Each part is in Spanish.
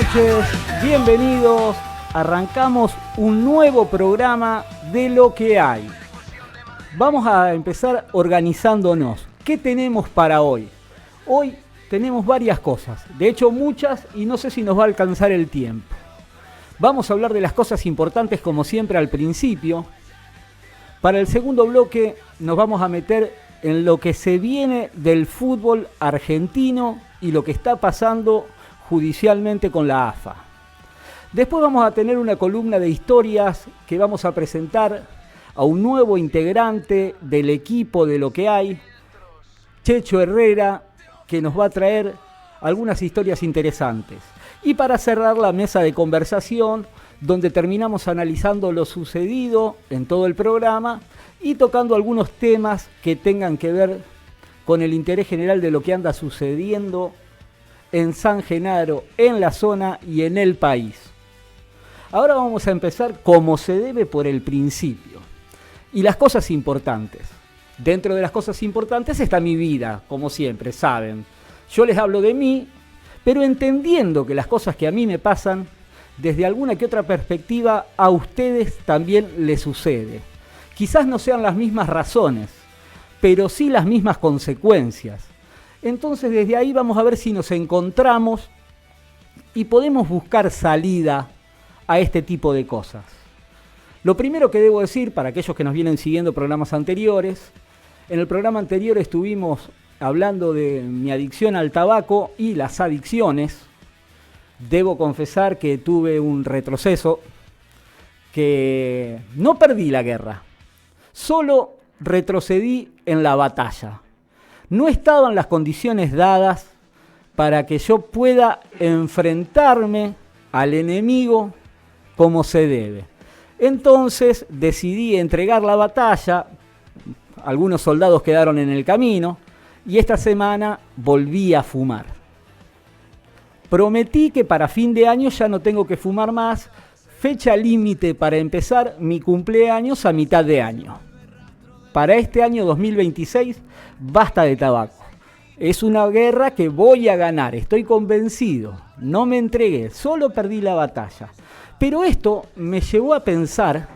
noches, bienvenidos. Arrancamos un nuevo programa de Lo que hay. Vamos a empezar organizándonos. ¿Qué tenemos para hoy? Hoy tenemos varias cosas, de hecho muchas, y no sé si nos va a alcanzar el tiempo. Vamos a hablar de las cosas importantes como siempre al principio. Para el segundo bloque nos vamos a meter en lo que se viene del fútbol argentino y lo que está pasando judicialmente con la AFA. Después vamos a tener una columna de historias que vamos a presentar a un nuevo integrante del equipo de Lo que hay, Checho Herrera, que nos va a traer algunas historias interesantes. Y para cerrar la mesa de conversación, donde terminamos analizando lo sucedido en todo el programa y tocando algunos temas que tengan que ver con el interés general de lo que anda sucediendo en San Genaro, en la zona y en el país. Ahora vamos a empezar como se debe por el principio. Y las cosas importantes. Dentro de las cosas importantes está mi vida, como siempre, saben. Yo les hablo de mí, pero entendiendo que las cosas que a mí me pasan, desde alguna que otra perspectiva, a ustedes también les sucede. Quizás no sean las mismas razones, pero sí las mismas consecuencias. Entonces desde ahí vamos a ver si nos encontramos y podemos buscar salida a este tipo de cosas. Lo primero que debo decir, para aquellos que nos vienen siguiendo programas anteriores, en el programa anterior estuvimos hablando de mi adicción al tabaco y las adicciones. Debo confesar que tuve un retroceso, que no perdí la guerra, solo retrocedí en la batalla. No estaban las condiciones dadas para que yo pueda enfrentarme al enemigo como se debe. Entonces decidí entregar la batalla, algunos soldados quedaron en el camino y esta semana volví a fumar. Prometí que para fin de año ya no tengo que fumar más, fecha límite para empezar mi cumpleaños a mitad de año. Para este año 2026, basta de tabaco. Es una guerra que voy a ganar, estoy convencido. No me entregué, solo perdí la batalla. Pero esto me llevó a pensar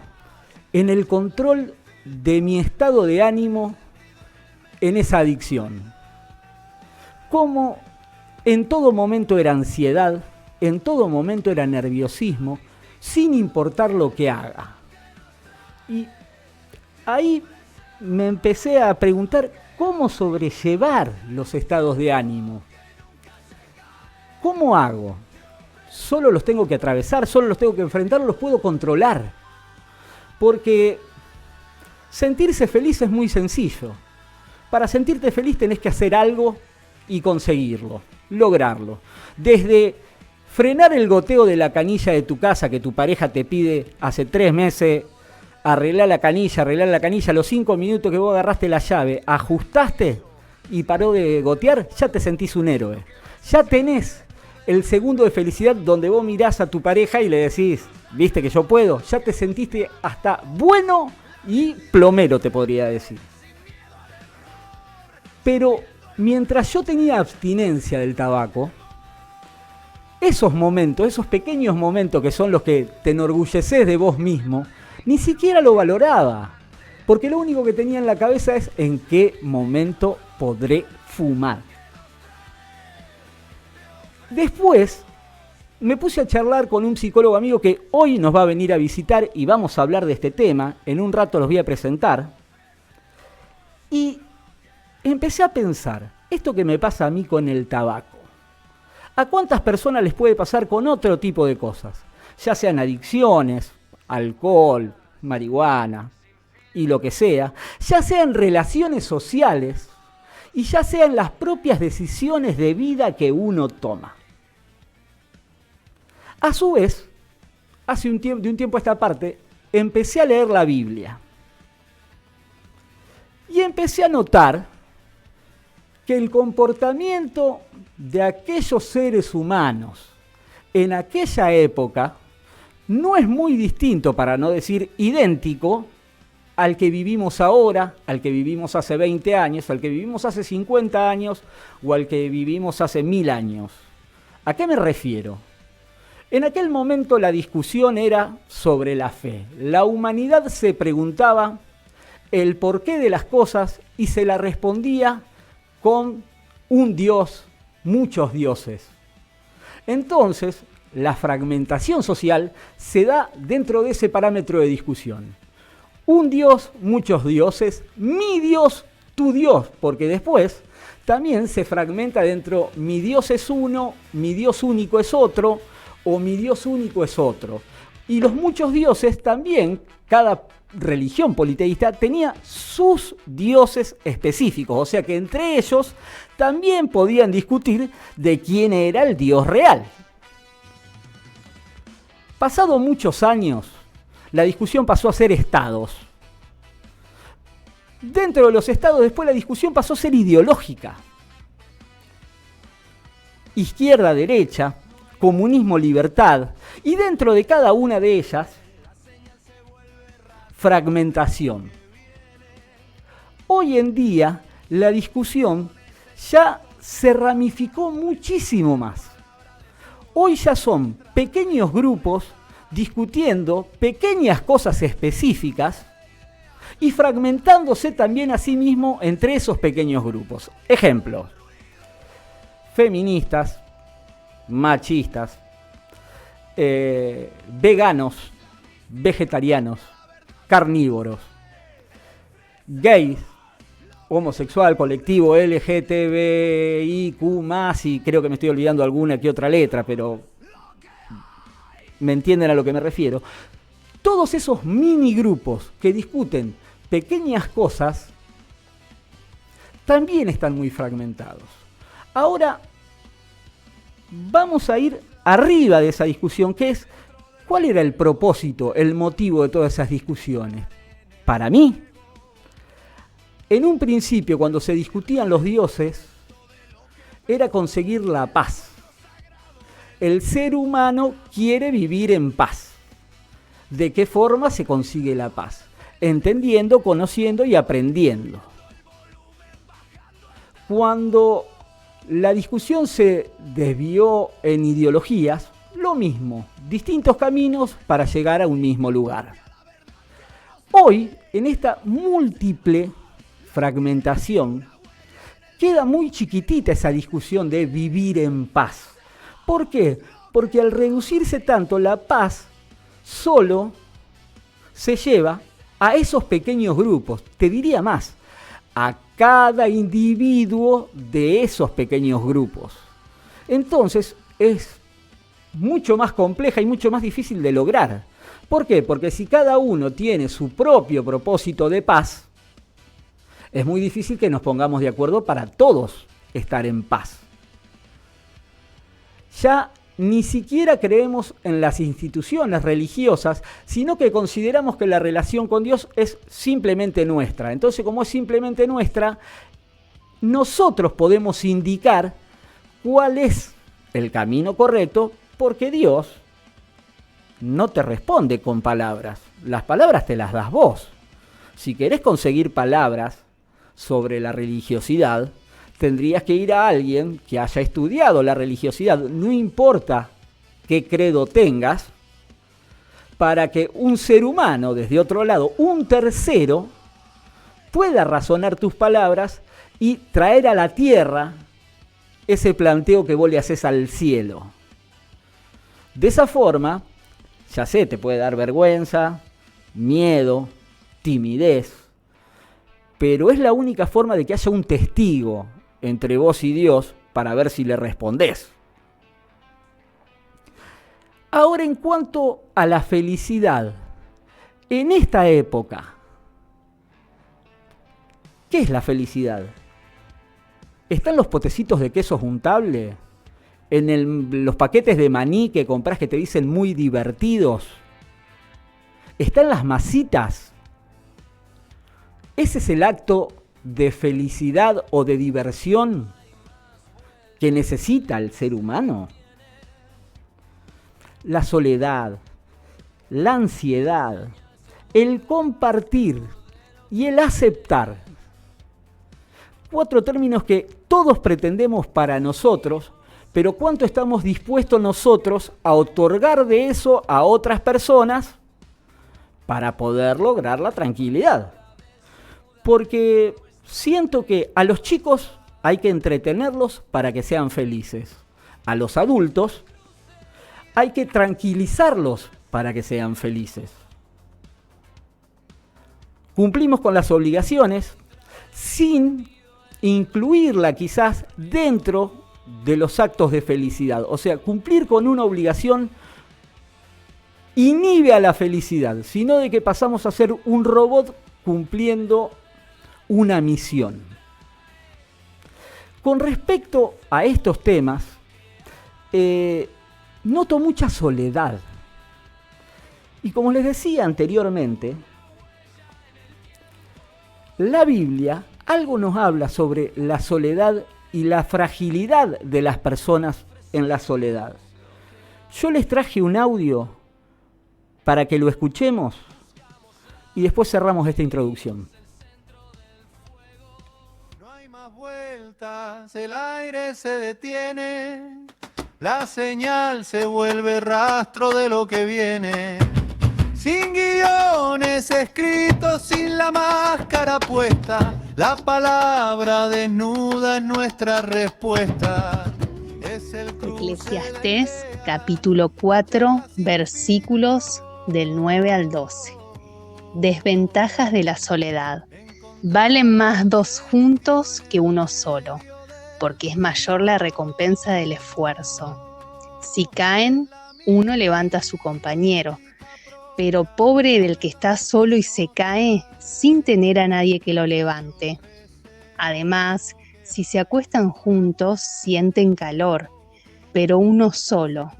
en el control de mi estado de ánimo en esa adicción. Cómo en todo momento era ansiedad, en todo momento era nerviosismo, sin importar lo que haga. Y ahí me empecé a preguntar cómo sobrellevar los estados de ánimo. ¿Cómo hago? ¿Solo los tengo que atravesar? ¿Solo los tengo que enfrentar? ¿Los puedo controlar? Porque sentirse feliz es muy sencillo. Para sentirte feliz tenés que hacer algo y conseguirlo, lograrlo. Desde frenar el goteo de la canilla de tu casa que tu pareja te pide hace 3 meses, arreglar la canilla, a los 5 minutos que vos agarraste la llave, ajustaste y paró de gotear, ya te sentís un héroe. Ya tenés el segundo de felicidad donde vos mirás a tu pareja y le decís, ¿viste que yo puedo? Ya te sentiste hasta bueno y plomero, te podría decir. Pero mientras yo tenía abstinencia del tabaco, esos momentos, esos pequeños momentos que son los que te enorgulleces de vos mismo, ni siquiera lo valoraba, porque lo único que tenía en la cabeza es en qué momento podré fumar. Después me puse a charlar con un psicólogo amigo que hoy nos va a venir a visitar y vamos a hablar de este tema, en un rato los voy a presentar, y empecé a pensar, esto que me pasa a mí con el tabaco, ¿a cuántas personas les puede pasar con otro tipo de cosas? Ya sean adicciones, alcohol, marihuana y lo que sea, ya sean relaciones sociales y ya sean las propias decisiones de vida que uno toma. A su vez, de un tiempo a esta parte, empecé a leer la Biblia y empecé a notar que el comportamiento de aquellos seres humanos en aquella época no es muy distinto, para no decir idéntico, al que vivimos ahora, al que vivimos hace 20 años, al que vivimos hace 50 años o al que vivimos hace 1000 años. ¿A qué me refiero? En aquel momento la discusión era sobre la fe. La humanidad se preguntaba el porqué de las cosas y se la respondía con un Dios, muchos dioses. Entonces, la fragmentación social se da dentro de ese parámetro de discusión. Un Dios, muchos dioses, mi Dios, tu Dios, porque después también se fragmenta dentro mi Dios es uno, mi Dios único es otro, o mi Dios único es otro. Y los muchos dioses también, cada religión politeísta tenía sus dioses específicos, o sea que entre ellos también podían discutir de quién era el Dios real. Pasado muchos años, la discusión pasó a ser estados. Dentro de los estados después la discusión pasó a ser ideológica. Izquierda, derecha, comunismo, libertad, y dentro de cada una de ellas, fragmentación. Hoy en día, la discusión ya se ramificó muchísimo más. Hoy ya son pequeños grupos discutiendo pequeñas cosas específicas y fragmentándose también a sí mismo entre esos pequeños grupos. Ejemplos: feministas, machistas, veganos, vegetarianos, carnívoros, gays, homosexual, colectivo LGTBIQ+, y creo que me estoy olvidando alguna que otra letra, pero me entienden a lo que me refiero. Todos esos mini grupos que discuten pequeñas cosas también están muy fragmentados. Ahora vamos a ir arriba de esa discusión, que es ¿cuál era el propósito, el motivo de todas esas discusiones? Para mí, en un principio, cuando se discutían los dioses, era conseguir la paz. El ser humano quiere vivir en paz. ¿De qué forma se consigue la paz? Entendiendo, conociendo y aprendiendo. Cuando la discusión se desvió en ideologías, lo mismo, distintos caminos para llegar a un mismo lugar. Hoy, en esta múltiple fragmentación, queda muy chiquitita esa discusión de vivir en paz. ¿Por qué? Porque al reducirse tanto, la paz solo se lleva a esos pequeños grupos. Te diría más, a cada individuo de esos pequeños grupos. Entonces es mucho más compleja y mucho más difícil de lograr. ¿Por qué? Porque si cada uno tiene su propio propósito de paz, es muy difícil que nos pongamos de acuerdo para todos estar en paz. Ya ni siquiera creemos en las instituciones religiosas, sino que consideramos que la relación con Dios es simplemente nuestra. Entonces, como es simplemente nuestra, nosotros podemos indicar cuál es el camino correcto, porque Dios no te responde con palabras. Las palabras te las das vos. Si querés conseguir palabras sobre la religiosidad, tendrías que ir a alguien que haya estudiado la religiosidad, no importa qué credo tengas, para que un ser humano desde otro lado, un tercero, pueda razonar tus palabras y traer a la tierra ese planteo que vos le haces al cielo. De esa forma, ya sé, te puede dar vergüenza, miedo, timidez, pero es la única forma de que haya un testigo entre vos y Dios para ver si le respondés. Ahora, en cuanto a la felicidad, en esta época, ¿qué es la felicidad? ¿Están los potecitos de queso juntable? ¿En los paquetes de maní que comprás que te dicen muy divertidos? ¿Están las masitas? ¿Ese es el acto de felicidad o de diversión que necesita el ser humano? La soledad, la ansiedad, el compartir y el aceptar. 4 términos que todos pretendemos para nosotros, pero cuánto estamos dispuestos nosotros a otorgar de eso a otras personas para poder lograr la tranquilidad. Porque siento que a los chicos hay que entretenerlos para que sean felices. A los adultos hay que tranquilizarlos para que sean felices. Cumplimos con las obligaciones sin incluirla quizás dentro de los actos de felicidad. O sea, cumplir con una obligación inhibe a la felicidad, sino de que pasamos a ser un robot cumpliendo una misión. Con respecto a estos temas, noto mucha soledad. Y como les decía anteriormente, la Biblia algo nos habla sobre la soledad y la fragilidad de las personas en la soledad. Yo les traje un audio para que lo escuchemos y después cerramos esta introducción. No hay más vueltas, el aire se detiene, la señal se vuelve rastro de lo que viene. Sin guiones escritos, sin la máscara puesta, la palabra desnuda es nuestra respuesta. Es el Eclesiastés, capítulo 4, versículos del 9 al 12. Desventajas de la soledad. Valen más dos juntos que uno solo, porque es mayor la recompensa del esfuerzo. Si caen, uno levanta a su compañero, pero pobre del que está solo y se cae sin tener a nadie que lo levante. Además, si se acuestan juntos, sienten calor, pero uno solo,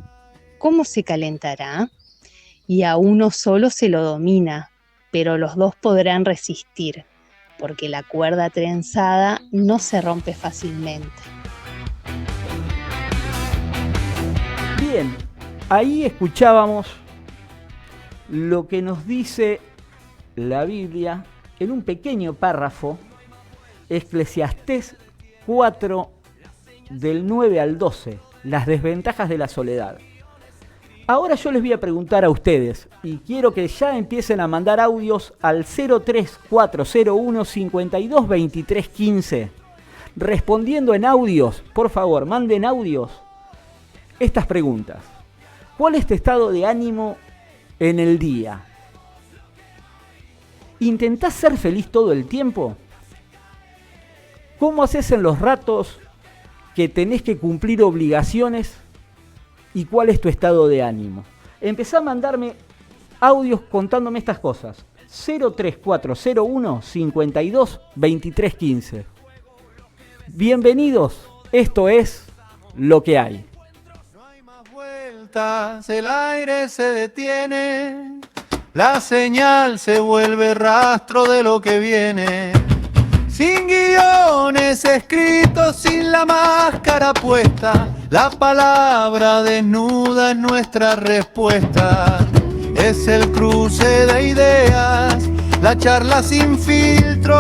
¿cómo se calentará? Y a uno solo se lo domina, pero los dos podrán resistir, porque la cuerda trenzada no se rompe fácilmente. Bien, ahí escuchábamos lo que nos dice la Biblia en un pequeño párrafo, Eclesiastés 4, del 9 al 12, las desventajas de la soledad. Ahora yo les voy a preguntar a ustedes, y quiero que ya empiecen a mandar audios al 03401 52 23 15. Respondiendo en audios, por favor, manden audios estas preguntas. ¿Cuál es tu estado de ánimo en el día? ¿Intentás ser feliz todo el tiempo? ¿Cómo haces en los ratos que tenés que cumplir obligaciones? ¿Y cuál es tu estado de ánimo? Empezá a mandarme audios contándome estas cosas. 03401 52 23 15. Bienvenidos, esto es Lo que hay. No hay más vueltas, el aire se detiene, la señal se vuelve rastro de lo que viene. Sin guiones escritos, sin la máscara puesta, la palabra desnuda es nuestra respuesta. Es el cruce de ideas, la charla sin filtro.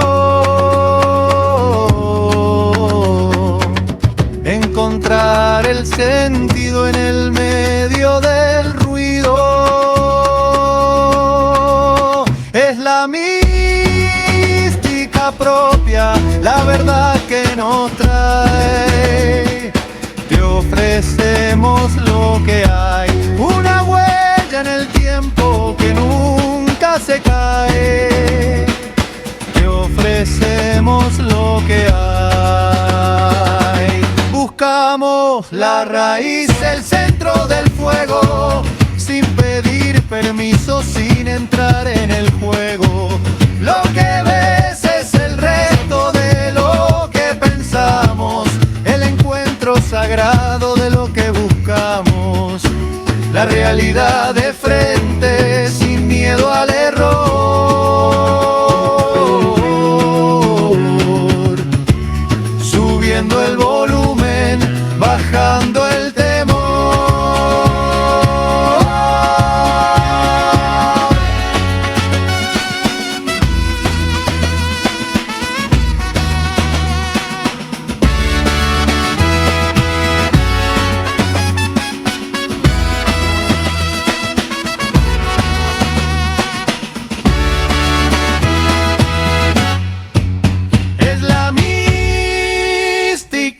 Encontrar el sentido en el medio del ruido. Es la mística propia, la verdad que nos trae. Te ofrecemos lo que hay, una huella en el tiempo que nunca se cae. Te ofrecemos lo que hay. Buscamos la raíz, el centro del fuego, sin pedir permiso, sin entrar en el juego. Lo que ves es el resto de lo que pensamos, el encuentro sagrado de lo que buscamos, la realidad de frente, sin miedo al error, subiendo el volumen, bajando el temor.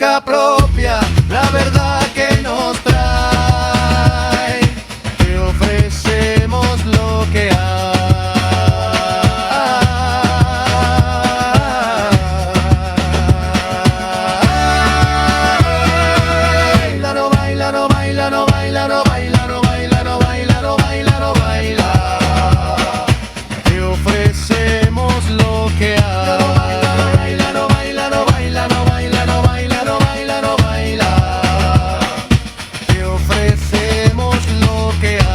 mística propia, la verdad que nos trae. Te ofrecemos lo que hay. Baila, no baila, no baila, no baila, no baila, no baila, no baila, no baila. Te ofrecemos lo que hay. No baila, no baila, no baila, no baila, no baila, no baila, no baila. Te ofrecemos lo que hay.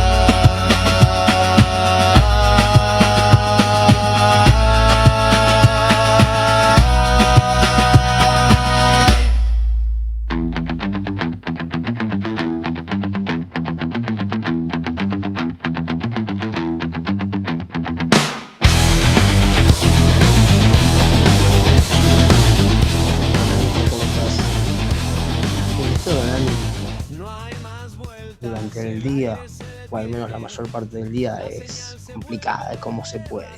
¿Cómo estás? El estado de ánimo durante el día, o al menos la mayor parte del día, es complicada, es como se puede.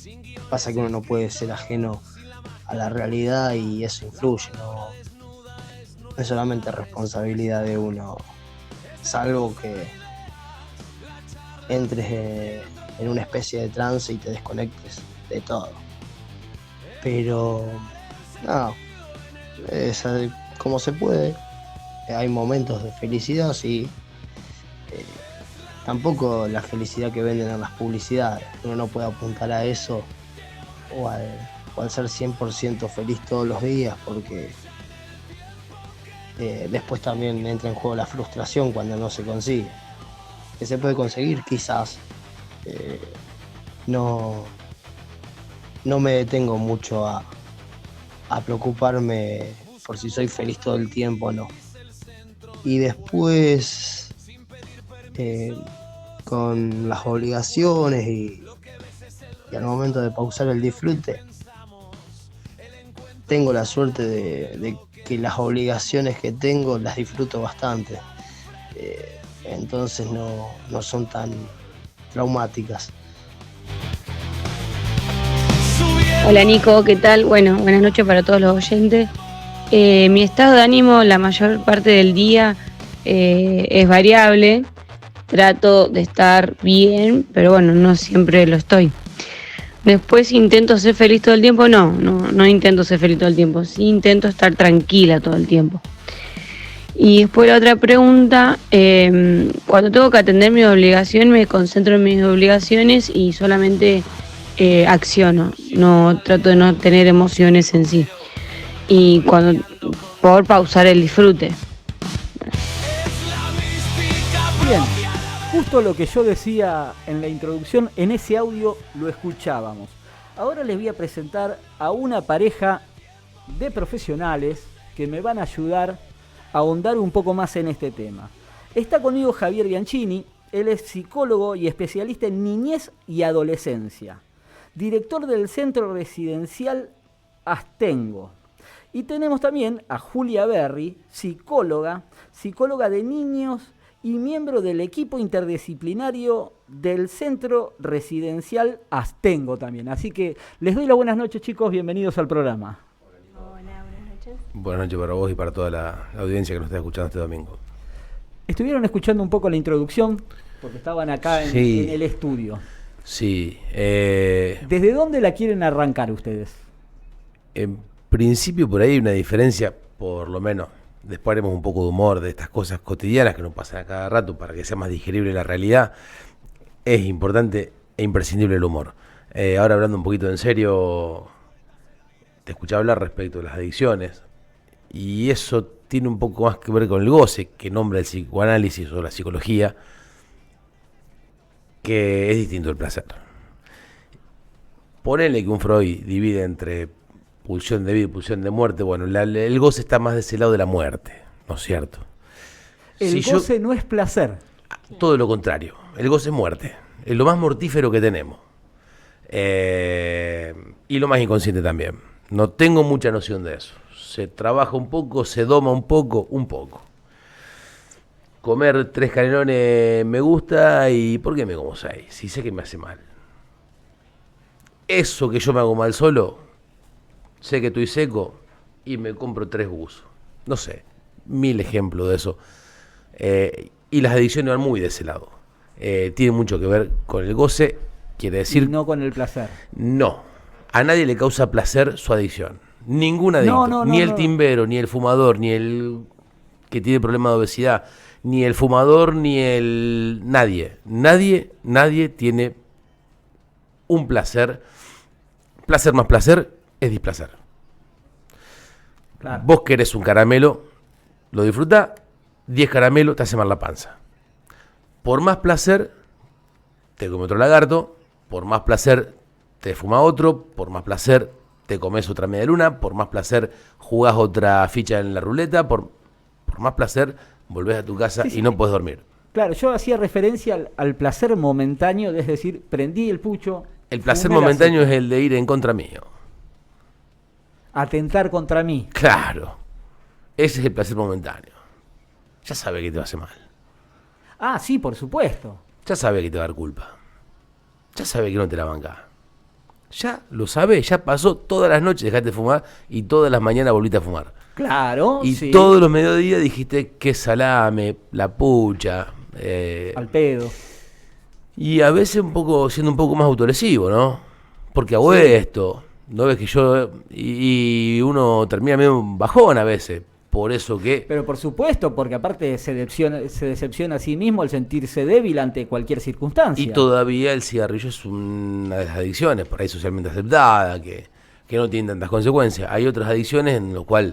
Y pasa que uno no puede ser ajeno a la realidad y eso influye, no es solamente responsabilidad de uno, salvo que entres en una especie de trance y te desconectes de todo. Pero no, es como se puede. Hay momentos de felicidad, sí. Tampoco la felicidad que venden en las publicidades. Uno no puede apuntar a eso o al ser 100% feliz todos los días, porque después también entra en juego la frustración cuando no se consigue. Que se puede conseguir, quizás. No me detengo mucho a preocuparme por si soy feliz todo el tiempo o no. Y después, con las obligaciones y al momento de pausar el disfrute, tengo la suerte de que las obligaciones que tengo las disfruto bastante. Entonces no son tan traumáticas. Hola Nico, ¿qué tal? Bueno, buenas noches para todos los oyentes. Mi estado de ánimo la mayor parte del día es variable. Trato de estar bien, pero bueno, no siempre lo estoy. Después intento ser feliz todo el tiempo, no intento ser feliz todo el tiempo, sí intento estar tranquila todo el tiempo. Y después la otra pregunta, cuando tengo que atender mi obligación, me concentro en mis obligaciones y solamente acciono, no trato de no tener emociones en sí. Y por pausar el disfrute. Bien, justo lo que yo decía en la introducción, en ese audio lo escuchábamos. Ahora les voy a presentar a una pareja de profesionales que me van a ayudar a ahondar un poco más en este tema. Está conmigo Javier Bianchini, él es psicólogo y especialista en niñez y adolescencia, director del Centro Residencial Astengo. Y tenemos también a Julia Berry, psicóloga de niños y miembro del equipo interdisciplinario del Centro Residencial Astengo también. Así que les doy las buenas noches, chicos, bienvenidos al programa. Hola, buenas noches. Buenas noches para vos y para toda la audiencia que nos está escuchando este domingo. Estuvieron escuchando un poco la introducción, porque estaban acá en el estudio. Sí. ¿Desde dónde la quieren arrancar ustedes? En principio por ahí hay una diferencia, por lo menos. Después haremos un poco de humor de estas cosas cotidianas que nos pasan a cada rato para que sea más digerible la realidad. Es importante e imprescindible el humor. Ahora hablando un poquito en serio, te escuché hablar respecto de las adicciones y eso tiene un poco más que ver con el goce que nombra el psicoanálisis o la psicología, que es distinto el placer. Ponele que un Freud divide entre pulsión de vida y pulsión de muerte. Bueno, el goce está más de ese lado de la muerte, ¿no es cierto? El goce no es placer. Todo lo contrario, el goce es muerte, es lo más mortífero que tenemos. Y lo más inconsciente también. No tengo mucha noción de eso. Se trabaja un poco, se doma un poco. Comer 3 canelones me gusta, ¿y por qué me como 6? Si sé que me hace mal. Eso que yo me hago mal solo, sé que estoy seco, y me compro 3 buzos. No sé, 1000 ejemplos de eso. Y las adicciones van muy de ese lado. Tiene mucho que ver con el goce, quiere decir... Y no con el placer. No, a nadie le causa placer su adicción. Ningún adicto, ni el timbero, ni el fumador, ni el que tiene problema de obesidad, ni el fumador, ni el... Nadie tiene un placer. Placer más placer es displacer. Claro. Vos querés un caramelo, lo disfrutás, 10 caramelos te hace mal la panza. Por más placer, te come otro lagarto, por más placer, te fuma otro, por más placer, te comes otra media luna, por más placer, jugás otra ficha en la ruleta, por más placer, volvés a tu casa y no podés dormir. Claro, yo hacía referencia al placer momentáneo, es decir, prendí el pucho. El placer momentáneo es el de ir en contra mío. Atentar contra mí. Claro, ese es el placer momentáneo. Ya sabe que te va a hacer mal. Ah, sí, por supuesto. Ya sabe que te va a dar culpa. Ya sabe que no te la bancás. Ya lo sabe, ya pasó todas las noches dejaste de fumar y todas las mañanas volviste a fumar. Claro, y sí. todos los mediodías dijiste que salame, la pucha. Al pedo. Y a veces siendo un poco más autolesivo, ¿no? Porque hago esto, ¿no ves que yo... Y uno termina medio bajón a veces, por eso que... Pero por supuesto, porque aparte se decepciona a sí mismo al sentirse débil ante cualquier circunstancia. Y todavía el cigarrillo es una de las adicciones, por ahí socialmente aceptada, que no tienen tantas consecuencias. Hay otras adicciones en las cuales,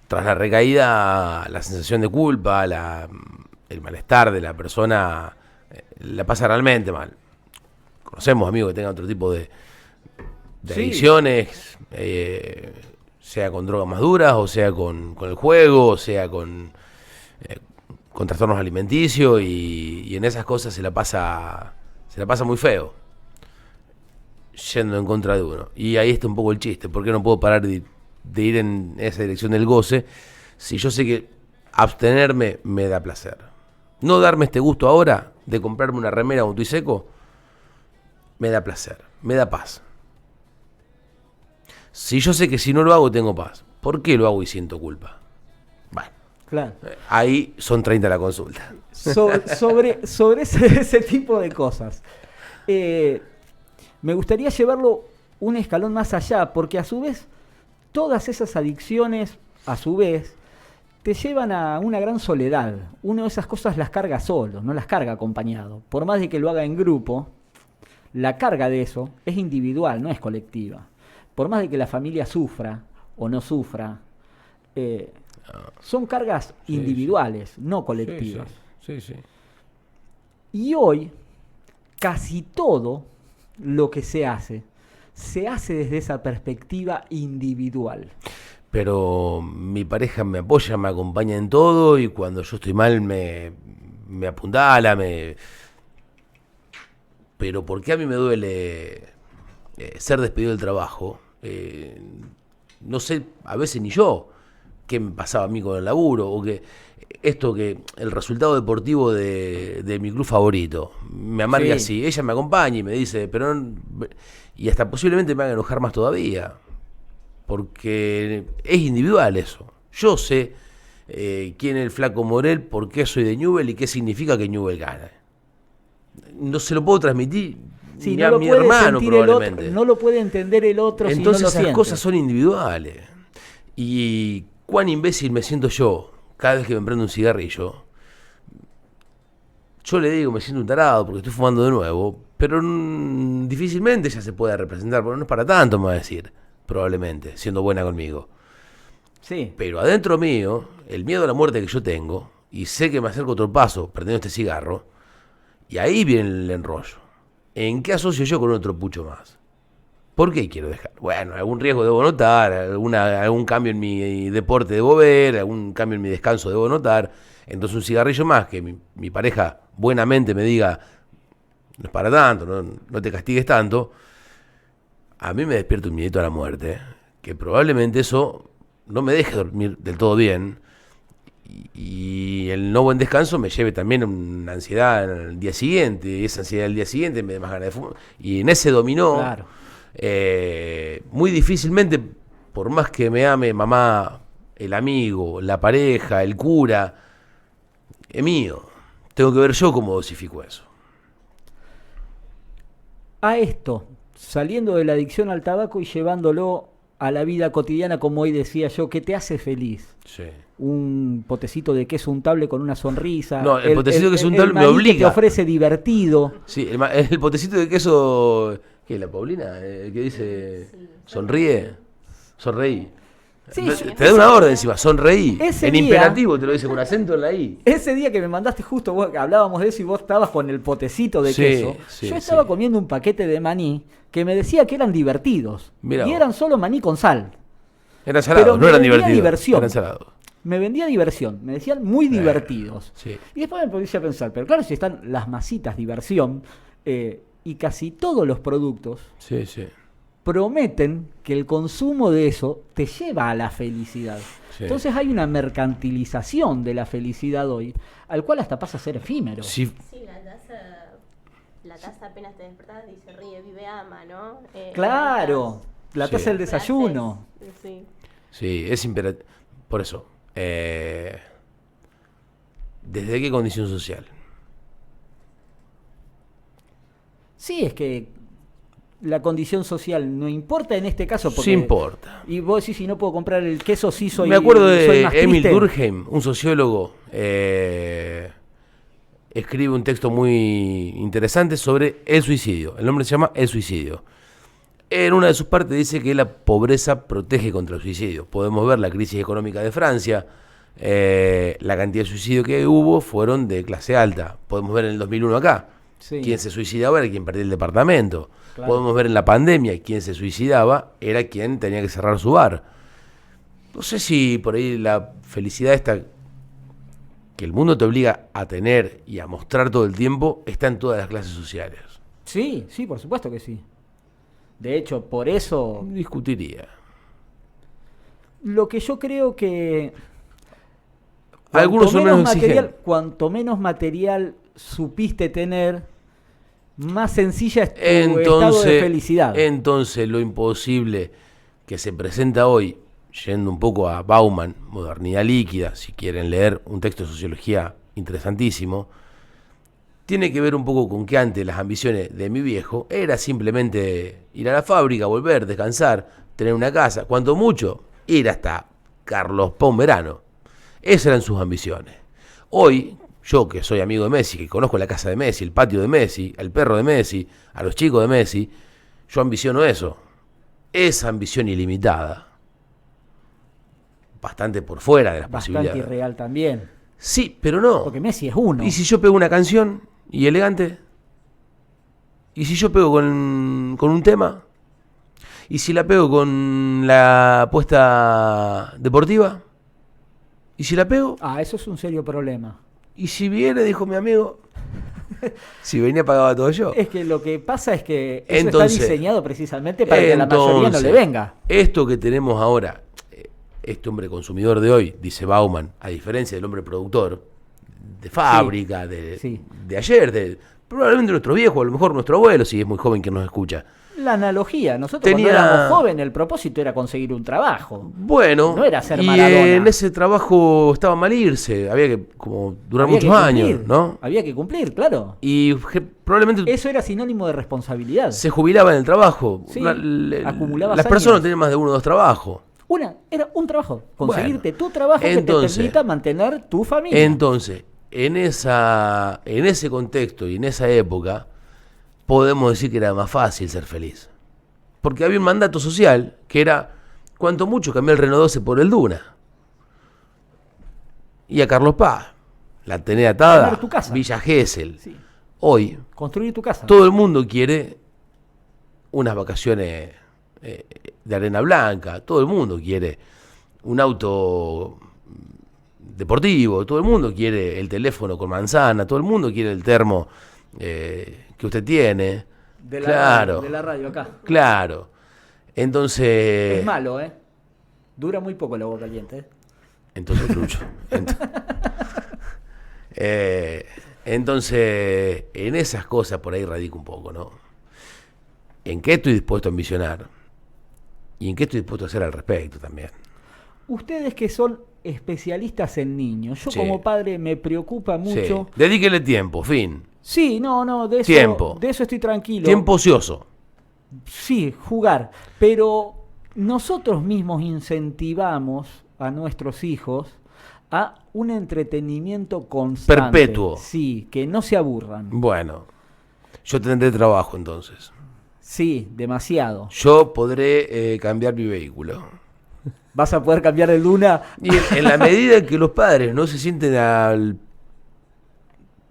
tras la recaída, la sensación de culpa, el malestar de la persona la pasa realmente mal. Conocemos amigos que tengan otro tipo de adicciones, sea con drogas más duras, o sea con el juego, o sea con trastornos alimenticios, y en esas cosas se la pasa muy feo, yendo en contra de uno. Y ahí está un poco el chiste, ¿por qué no puedo parar de ir en esa dirección del goce si yo sé que abstenerme me da placer? No darme este gusto ahora de comprarme una remera Auto y Seco me da placer, me da paz. Si yo sé que si no lo hago tengo paz, ¿por qué lo hago y siento culpa? Bueno, claro. Ahí son 30 la consulta. Sobre ese tipo de cosas. Me gustaría llevarlo un escalón más allá, porque a su vez, todas esas adicciones, a su vez, te llevan a una gran soledad. Uno de esas cosas las carga solo, no las carga acompañado. Por más de que lo haga en grupo, la carga de eso es individual, no es colectiva. Por más de que la familia sufra o no sufra, son cargas individuales, no colectivas. Sí. Y hoy, casi todo lo que se hace desde esa perspectiva individual. Pero mi pareja me apoya, me acompaña en todo, y cuando yo estoy mal me apuntala, Pero ¿por qué a mí me duele ser despedido del trabajo? No sé, a veces ni yo qué me pasaba a mí con el laburo, o que el resultado deportivo de mi club favorito me amarga así. Ella me acompaña y me dice, y hasta posiblemente me haga enojar más todavía, porque es individual eso. Yo sé quién es el Flaco Morel, por qué soy de Newell y qué significa que Newell gane. No se lo puedo transmitir ni a mi hermano probablemente. No lo puede entender el otro. Entonces si no lo esas siente. cosas son individuales. Y cuán imbécil me siento yo cada vez que me prendo un cigarrillo. Yo le digo, me siento un tarado porque estoy fumando de nuevo, pero difícilmente ella se pueda representar, porque no es para tanto, me va a decir, probablemente, siendo buena conmigo. Sí. Pero adentro mío, el miedo a la muerte que yo tengo, y sé que me acerco otro paso prendiendo este cigarro, y ahí viene el enrollo. ¿En qué asocio yo con otro pucho más? ¿Por qué quiero dejar? Bueno, algún riesgo debo notar, algún cambio en mi deporte debo ver, algún cambio en mi descanso debo notar. Entonces un cigarrillo más, que mi pareja buenamente me diga, no es para tanto, no te castigues tanto, a mí me despierta un miedito a la muerte, que probablemente eso no me deje dormir del todo bien, y el no buen descanso me lleve también a una ansiedad al día siguiente, y esa ansiedad del día siguiente me da más ganas de fumar, y en ese dominó, Claro. muy difícilmente por más que me ame mamá, el amigo, la pareja, el cura, es mío. Tengo que ver yo cómo dosifico eso. A esto, saliendo de la adicción al tabaco y llevándolo a la vida cotidiana, como hoy decía yo, ¿qué te hace feliz? Sí. Un potecito de queso untable con una sonrisa. No, el potecito de queso untable me maní que te obliga. ofrece divertido. Sí, el potecito de queso... ¿Qué? ¿La Paulina? ¿El que dice sonríe? Sonreí. Sí, Te da una orden encima, sonreí. Ese En día- imperativo te lo dice con acento en la I. Ese día que me mandaste justo, vos, hablábamos de eso y vos estabas con el potecito de Sí, queso. sí, Yo estaba sí. comiendo un paquete de maní que me decía que eran divertidos. Mirá y vos. eran solo maní con sal. Eran salados, Pero no me eran vendía divertidos. diversión. Eran salados. Me vendía diversión, me decían muy divertidos. Sí. Y después me puse a pensar, pero claro, si están las masitas diversión, y casi todos los productos Sí, sí. prometen que el consumo de eso te lleva a la felicidad. Sí. Entonces hay una mercantilización de la felicidad hoy, al cual hasta pasa a ser efímero. Sí, Sí, la taza apenas te despertás dice ríe, vive, ama, ¿no? Claro, la Sí. taza del desayuno. Frases, sí. sí, es imperativo. Por eso, ¿desde qué condición social? Sí, es que la condición social no importa en este caso. Porque, Sí importa. Y vos decís, si no puedo comprar el queso, sí soy. Me acuerdo soy de más Emil triste. Durkheim, un sociólogo, escribe un texto muy interesante sobre el suicidio. El nombre se llama El suicidio. En una de sus partes dice que la pobreza protege contra el suicidio. Podemos ver la crisis económica de Francia. La cantidad de suicidios que hubo fueron de clase alta. Podemos ver en el 2001 acá. Sí. Quien se suicidaba era quien perdía el departamento. Claro. Podemos ver en la pandemia quien se suicidaba era quien tenía que cerrar su bar. No sé si por ahí la felicidad esta que el mundo te obliga a tener y a mostrar todo el tiempo está en todas las clases sociales. Sí, sí, por supuesto que sí. De hecho, por eso, Discutiría. lo que yo creo que Algunos son menos exigentes. cuanto menos material supiste tener, más sencilla es tu estado de felicidad. Entonces lo imposible que se presenta hoy, yendo un poco a Bauman, Modernidad Líquida, si quieren leer un texto de sociología interesantísimo, tiene que ver un poco con que antes las ambiciones de mi viejo era simplemente ir a la fábrica, volver, descansar, tener una casa, cuanto mucho, ir hasta Carlos Paz un verano. Esas eran sus ambiciones. Hoy, yo que soy amigo de Messi, que conozco la casa de Messi, el patio de Messi, el perro de Messi, a los chicos de Messi, yo ambiciono eso. Esa ambición ilimitada, bastante por fuera de las Bastante posibilidades. irreal también. Sí, pero no. Porque Messi es uno. ¿Y si yo pego una canción y elegante? ¿Y si yo pego con un tema? ¿Y si la pego con la apuesta deportiva? ¿Y si la pego? Ah, eso es un serio problema. ¿Y si viene, dijo mi amigo? Si venía pagaba todo yo. Es que lo que pasa es que eso Entonces, está diseñado precisamente para que a la mayoría no le venga. Esto que tenemos ahora, este hombre consumidor de hoy, dice Bauman, a diferencia del hombre productor, de fábrica, sí. de ayer, probablemente nuestro viejo, a lo mejor nuestro abuelo, si es muy joven quien nos escucha. La analogía, nosotros Tenía- cuando éramos jóvenes el propósito era conseguir un trabajo. Bueno, No era ser y Maradona. en ese trabajo estaba mal irse, había que como durar Había muchos que años, cumplir, ¿no? Había que cumplir, claro. Y probablemente Eso era sinónimo de responsabilidad. se jubilaba en el trabajo. Sí, acumulabas las años. personas tienen más de uno o dos trabajos. Era un trabajo. Conseguirte Bueno, tu trabajo que te entonces- permita mantener tu familia. Entonces, en ese contexto y en esa época, podemos decir que era más fácil ser feliz. Porque había un mandato social que era, cuanto mucho cambié el Renault 12 por el Duna. Y a Carlos Paz, la tenés atada, Tener tu casa. Villa Gesell. Sí. Hoy, Construir tu casa. todo el mundo quiere unas vacaciones de arena blanca, todo el mundo quiere un auto deportivo, todo el mundo quiere el teléfono con manzana, todo el mundo quiere el termo que usted tiene. de la, Claro, de la radio acá. claro. Entonces, Es malo, ¿eh? Dura muy poco el agua caliente, ¿eh? entonces Lucho. Entonces, en esas cosas por ahí radica un poco, ¿no? ¿En qué estoy dispuesto a ambicionar? y en qué estoy dispuesto a hacer al respecto también. Ustedes que son especialistas en niños, yo Sí. como padre me preocupa mucho. Sí. Dedíquele tiempo, fin. Sí, no, de eso, Tiempo. de eso estoy tranquilo. Tiempo ocioso. Sí, jugar. Pero nosotros mismos incentivamos a nuestros hijos a un entretenimiento constante. Perpetuo. Sí, que no se aburran. Bueno, yo tendré trabajo entonces. Sí, demasiado. Yo podré cambiar mi vehículo. Vas a poder cambiar de luna. Y en la medida en que los padres no se sienten al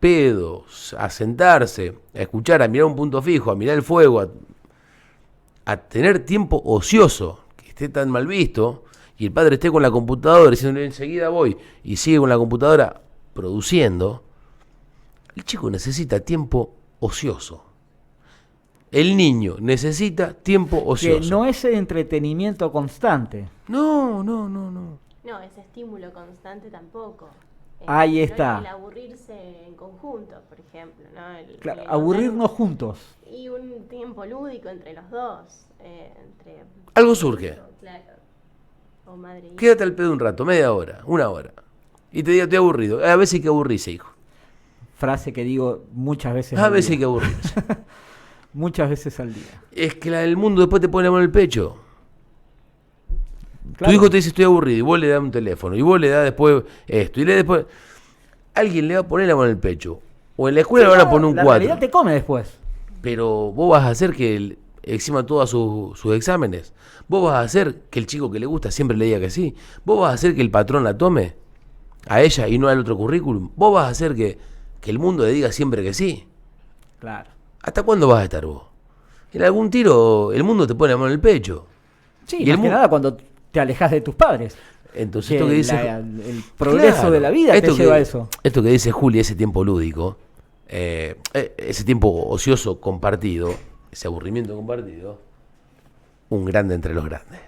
pedo, a sentarse, a escuchar, a mirar un punto fijo, a mirar el fuego, a tener tiempo ocioso, que esté tan mal visto, y el padre esté con la computadora diciendo enseguida voy, y sigue con la computadora produciendo, el chico necesita tiempo ocioso. El niño necesita tiempo Que ocioso. no es entretenimiento constante. No. No, ese estímulo constante tampoco. Ahí No está. el aburrirse en conjunto, por ejemplo, ¿no? Claro, el aburrirnos encontrar juntos. y un tiempo lúdico entre los dos. Entre Algo surge. Claro. O madre e hijo. Quédate al pedo un rato, media hora, una hora. Y te diga, estoy aburrido. A veces hay que aburrirse, hijo. Frase que digo muchas veces A al veces hay que día. aburrirse. Muchas veces al día. Es que el mundo después te pone la mano en el pecho. Claro. Tu hijo te dice estoy aburrido y vos le das un teléfono y vos le das después esto y le después... Alguien le va a poner la mano en el pecho. O en la escuela le van a poner un La 4. realidad te come después. Pero vos vas a hacer que encima todos sus exámenes, vos vas a hacer que el chico que le gusta siempre le diga que sí. Vos vas a hacer que el patrón la tome a ella y no al otro currículum. Vos vas a hacer que el mundo le diga siempre que sí. Claro. ¿Hasta cuándo vas a estar vos? En algún tiro el mundo te pone la mano en el pecho. Sí, Y más el que mu- nada cuando te alejas de tus padres. Entonces Que esto que dice... el progreso Claro, de la vida te esto lleva a que- eso. Esto que dice Juli, ese tiempo lúdico, ese tiempo ocioso compartido, ese aburrimiento compartido, un grande entre los grandes.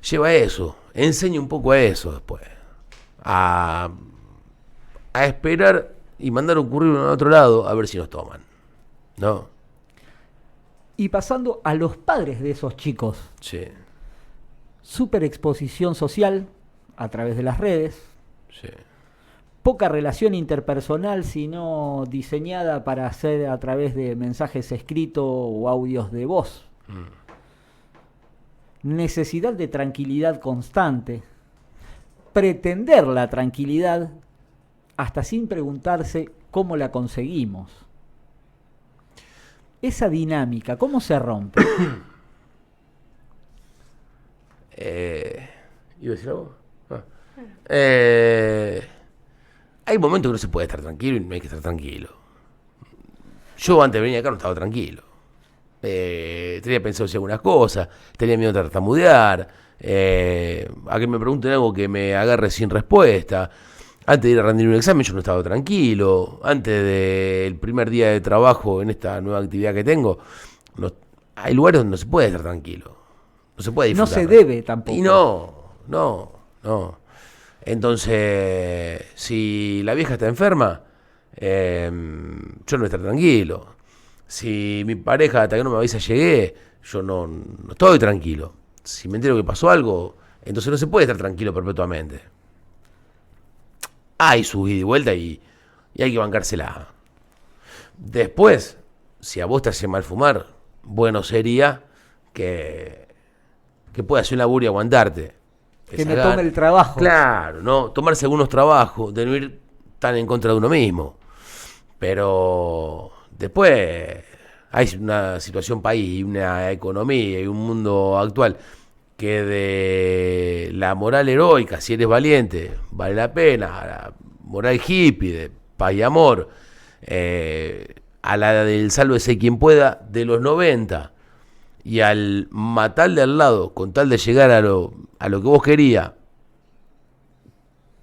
Lleva a eso, enseña un poco a eso después. A esperar y mandar un currículum a otro lado a ver si nos toman. ¿No? Y pasando a los padres de esos chicos. Sí, Super exposición social a través de las redes. sí. Poca relación interpersonal, sino diseñada para hacer a través de mensajes escritos o audios de voz. Necesidad de tranquilidad constante. Pretender la tranquilidad hasta sin preguntarse cómo la conseguimos. Esa dinámica, ¿cómo se rompe? ¿Iba a decir algo? Hay momentos que no se puede estar tranquilo y no hay que estar tranquilo. Yo antes de venir acá no estaba tranquilo. Tenía pensado hacer algunas cosas, tenía miedo de tartamudear, a que me pregunten algo que me agarre sin respuesta. Antes de ir a rendir un examen yo no estaba tranquilo. Antes del primer día de trabajo en esta nueva actividad que tengo, hay lugares donde no se puede estar tranquilo. No se puede No disfrutar. se debe tampoco. Y no. Entonces, si la vieja está enferma, yo no voy a estar tranquilo. Si mi pareja hasta que no me avisa llegué, yo no estoy tranquilo. Si me entero que pasó algo, entonces no se puede estar tranquilo perpetuamente. Hay su ida y vuelta y hay que bancársela. Después, si a vos te hace mal fumar, bueno sería que puedas hacer un laburo y aguantarte. Que me tome el trabajo. Claro, ¿no? Tomarse algunos trabajos, de no ir tan en contra de uno mismo. Pero después hay una situación país, una economía y un mundo actual que de la moral heroica, si eres valiente, vale la pena, a la moral hippie, de paz y amor, a la del sálvese quien pueda, de los 90, y al matar de al lado, con tal de llegar a lo que vos querías,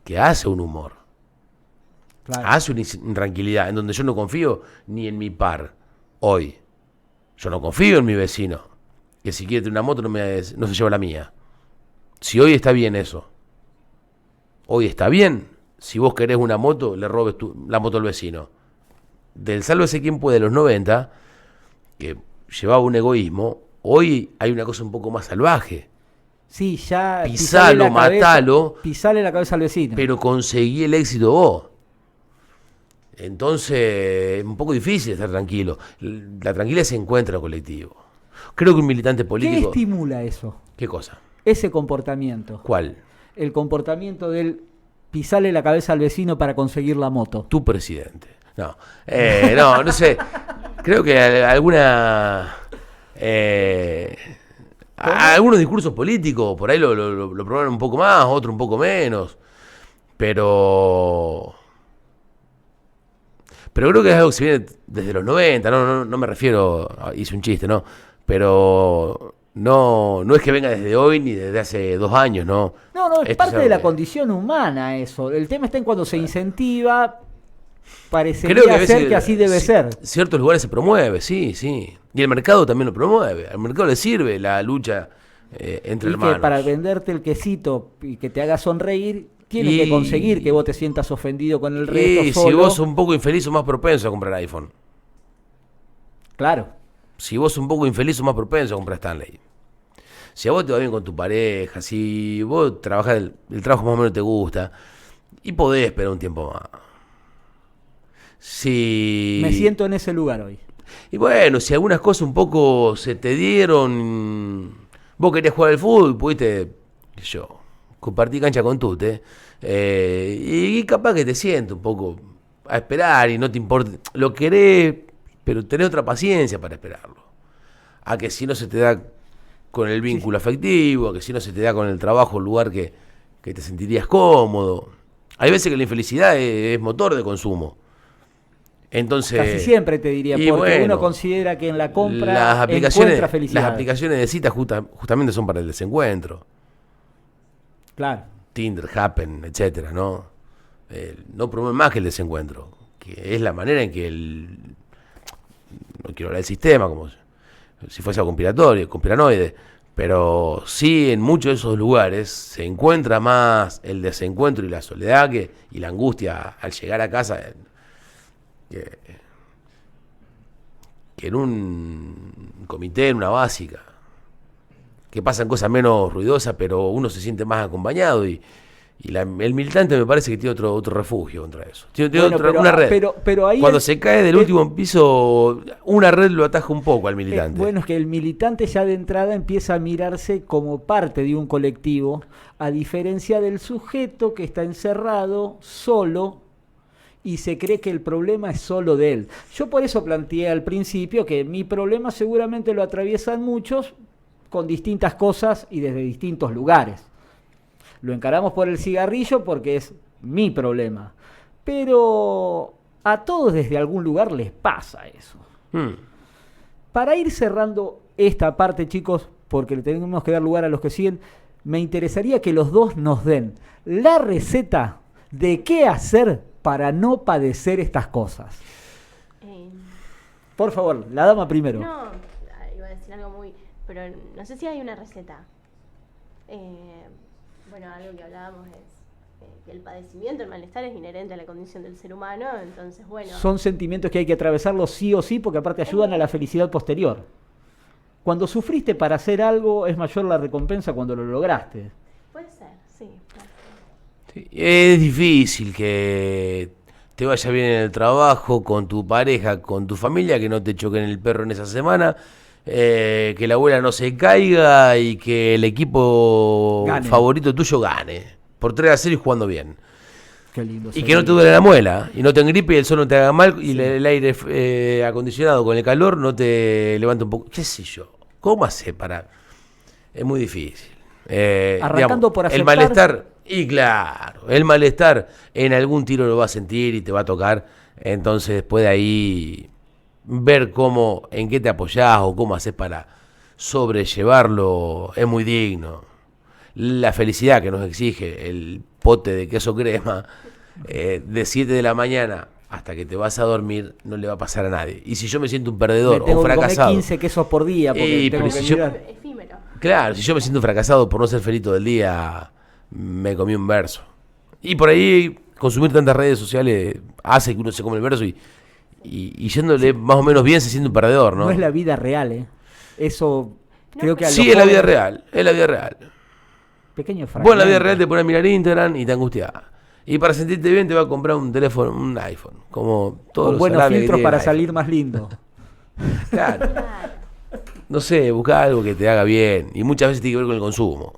que hace un humor, Claro. hace una intranquilidad, en donde yo no confío ni en mi par, hoy. Yo no confío en mi vecino, que si quiere tener una moto no se lleva la mía. Si hoy está bien eso, hoy está bien, si vos querés una moto, le robes la moto al vecino. Del sálvese quien puede de los 90, que llevaba un egoísmo, hoy hay una cosa un poco más salvaje. Sí, ya. Pisalo, matalo. Pisale la cabeza al vecino. Pero conseguí el éxito vos. Entonces, es un poco difícil estar tranquilo. La tranquilidad se encuentra en lo colectivo. Creo que un militante ¿Qué político... estimula eso? ¿Qué cosa? Ese comportamiento. ¿Cuál? El comportamiento del pisarle la cabeza al vecino para conseguir la moto. Tu presidente. No, no sé. Creo que algunos discursos políticos por ahí lo promueven un poco más, otros un poco menos. Pero creo que es algo que se viene desde los 90, no me refiero, hice un chiste, ¿no? Pero no es que venga desde hoy ni desde hace 2 años, ¿no? No, es Esto parte algo de la que- condición humana eso. El tema está en cuando se incentiva, Creo parecería que a veces ser que así debe ser. Ciertos lugares se promueve, sí. Y el mercado también lo promueve. Al mercado le sirve la lucha entre Y hermanos. que para venderte el quesito y que te haga sonreír, tiene que Y- conseguir que vos te sientas ofendido con el resto Y solo. si vos sos un poco infeliz, sos más propenso a comprar iPhone. Claro. Si vos sos un poco infeliz, sos más propenso a comprar Stanley. Si a vos te va bien con tu pareja, si vos trabajás, el trabajo más o menos te gusta, y podés esperar un tiempo más. Si... Me siento en ese lugar hoy. Y bueno, si algunas cosas un poco se te dieron, vos querías jugar al fútbol, pudiste, qué sé yo, compartir cancha con Tute, y capaz que te sientes un poco a esperar y no te importa, lo querés, pero tenés otra paciencia para esperarlo. A que si no se te da con el vínculo afectivo, a que si no se te da con el trabajo, el lugar que te sentirías cómodo. Hay veces que la infelicidad es motor de consumo. Entonces, Casi siempre te diría, y porque bueno, uno considera que en la compra las aplicaciones, encuentra felicidad. las aplicaciones de citas justamente son para el desencuentro. Claro. Tinder, Happen, etcétera, ¿no? No promueven más que el desencuentro, que es la manera en que no quiero hablar del sistema como si fuese algo conspiranoide, pero sí en muchos de esos lugares se encuentra más el desencuentro y la soledad y la angustia al llegar a casa que en un comité, en una básica, que pasan cosas menos ruidosas, pero uno se siente más acompañado y el militante me parece que tiene otro refugio contra eso. Tiene Bueno, una red. pero ahí Cuando se cae del último piso, una red lo ataja un poco al militante. bueno, es que el militante ya de entrada empieza a mirarse como parte de un colectivo, a diferencia del sujeto que está encerrado solo y se cree que el problema es solo de él. Yo por eso planteé al principio que mi problema seguramente lo atraviesan muchos con distintas cosas y desde distintos lugares. Lo encaramos por el cigarrillo porque es mi problema. Pero a todos desde algún lugar les pasa eso. Para ir cerrando esta parte, chicos, porque le tenemos que dar lugar a los que siguen, me interesaría que los dos nos den la receta de qué hacer para no padecer estas cosas. Por favor, la dama primero. No, iba a decir algo muy... Pero no sé si hay una receta. Bueno, algo que hablábamos es que el padecimiento, el malestar es inherente a la condición del ser humano, entonces bueno... Son sentimientos que hay que atravesarlos sí o sí, porque aparte ayudan a la felicidad posterior. Cuando sufriste para hacer algo, es mayor la recompensa cuando lo lograste. Puede ser, sí. Sí, es difícil que te vaya bien en el trabajo, con tu pareja, con tu familia, que no te choquen el perro en esa semana, que la abuela no se caiga y que el equipo Gane. favorito tuyo gane. Por 3-0 y jugando bien. Qué lindo. Y que no te duele la muela, y no te engripe y el sol no te haga mal, y el aire acondicionado con el calor no te levanta un poco. ¿Qué sé yo? ¿Cómo hace para...? Es muy difícil. Arrancando por el aceptar- malestar, y claro, el malestar en algún tiro lo va a sentir y te va a tocar, entonces después de ahí ver en qué te apoyás o cómo haces para sobrellevarlo es muy digno. La felicidad que nos exige el pote de queso crema de 7 de la mañana hasta que te vas a dormir no le va a pasar a nadie. Y si yo me siento un perdedor Me tengo o que comer fracasado, 15 quesos por día porque Y, tengo pero que si yo- mirar. Efímero. claro, si yo me siento un fracasado por no ser feliz todo el día, me comí un verso. Y por ahí consumir tantas redes sociales hace que uno se come el verso y y yéndole más o menos bien se siente un perdedor, ¿no? No es la vida real, ¿eh? Eso creo que a Sí, los es la vida jóvenes- real, es la vida real. Pequeño Vos en la vida fragmento. real te pones a mirar Instagram y te angustias. Y para sentirte bien te va a comprar un teléfono, un iPhone, como todos Con los buenos salames que filtros tiene para el iPhone. salir más lindo. Claro. No sé, busca algo que te haga bien. Y muchas veces tiene que ver con el consumo.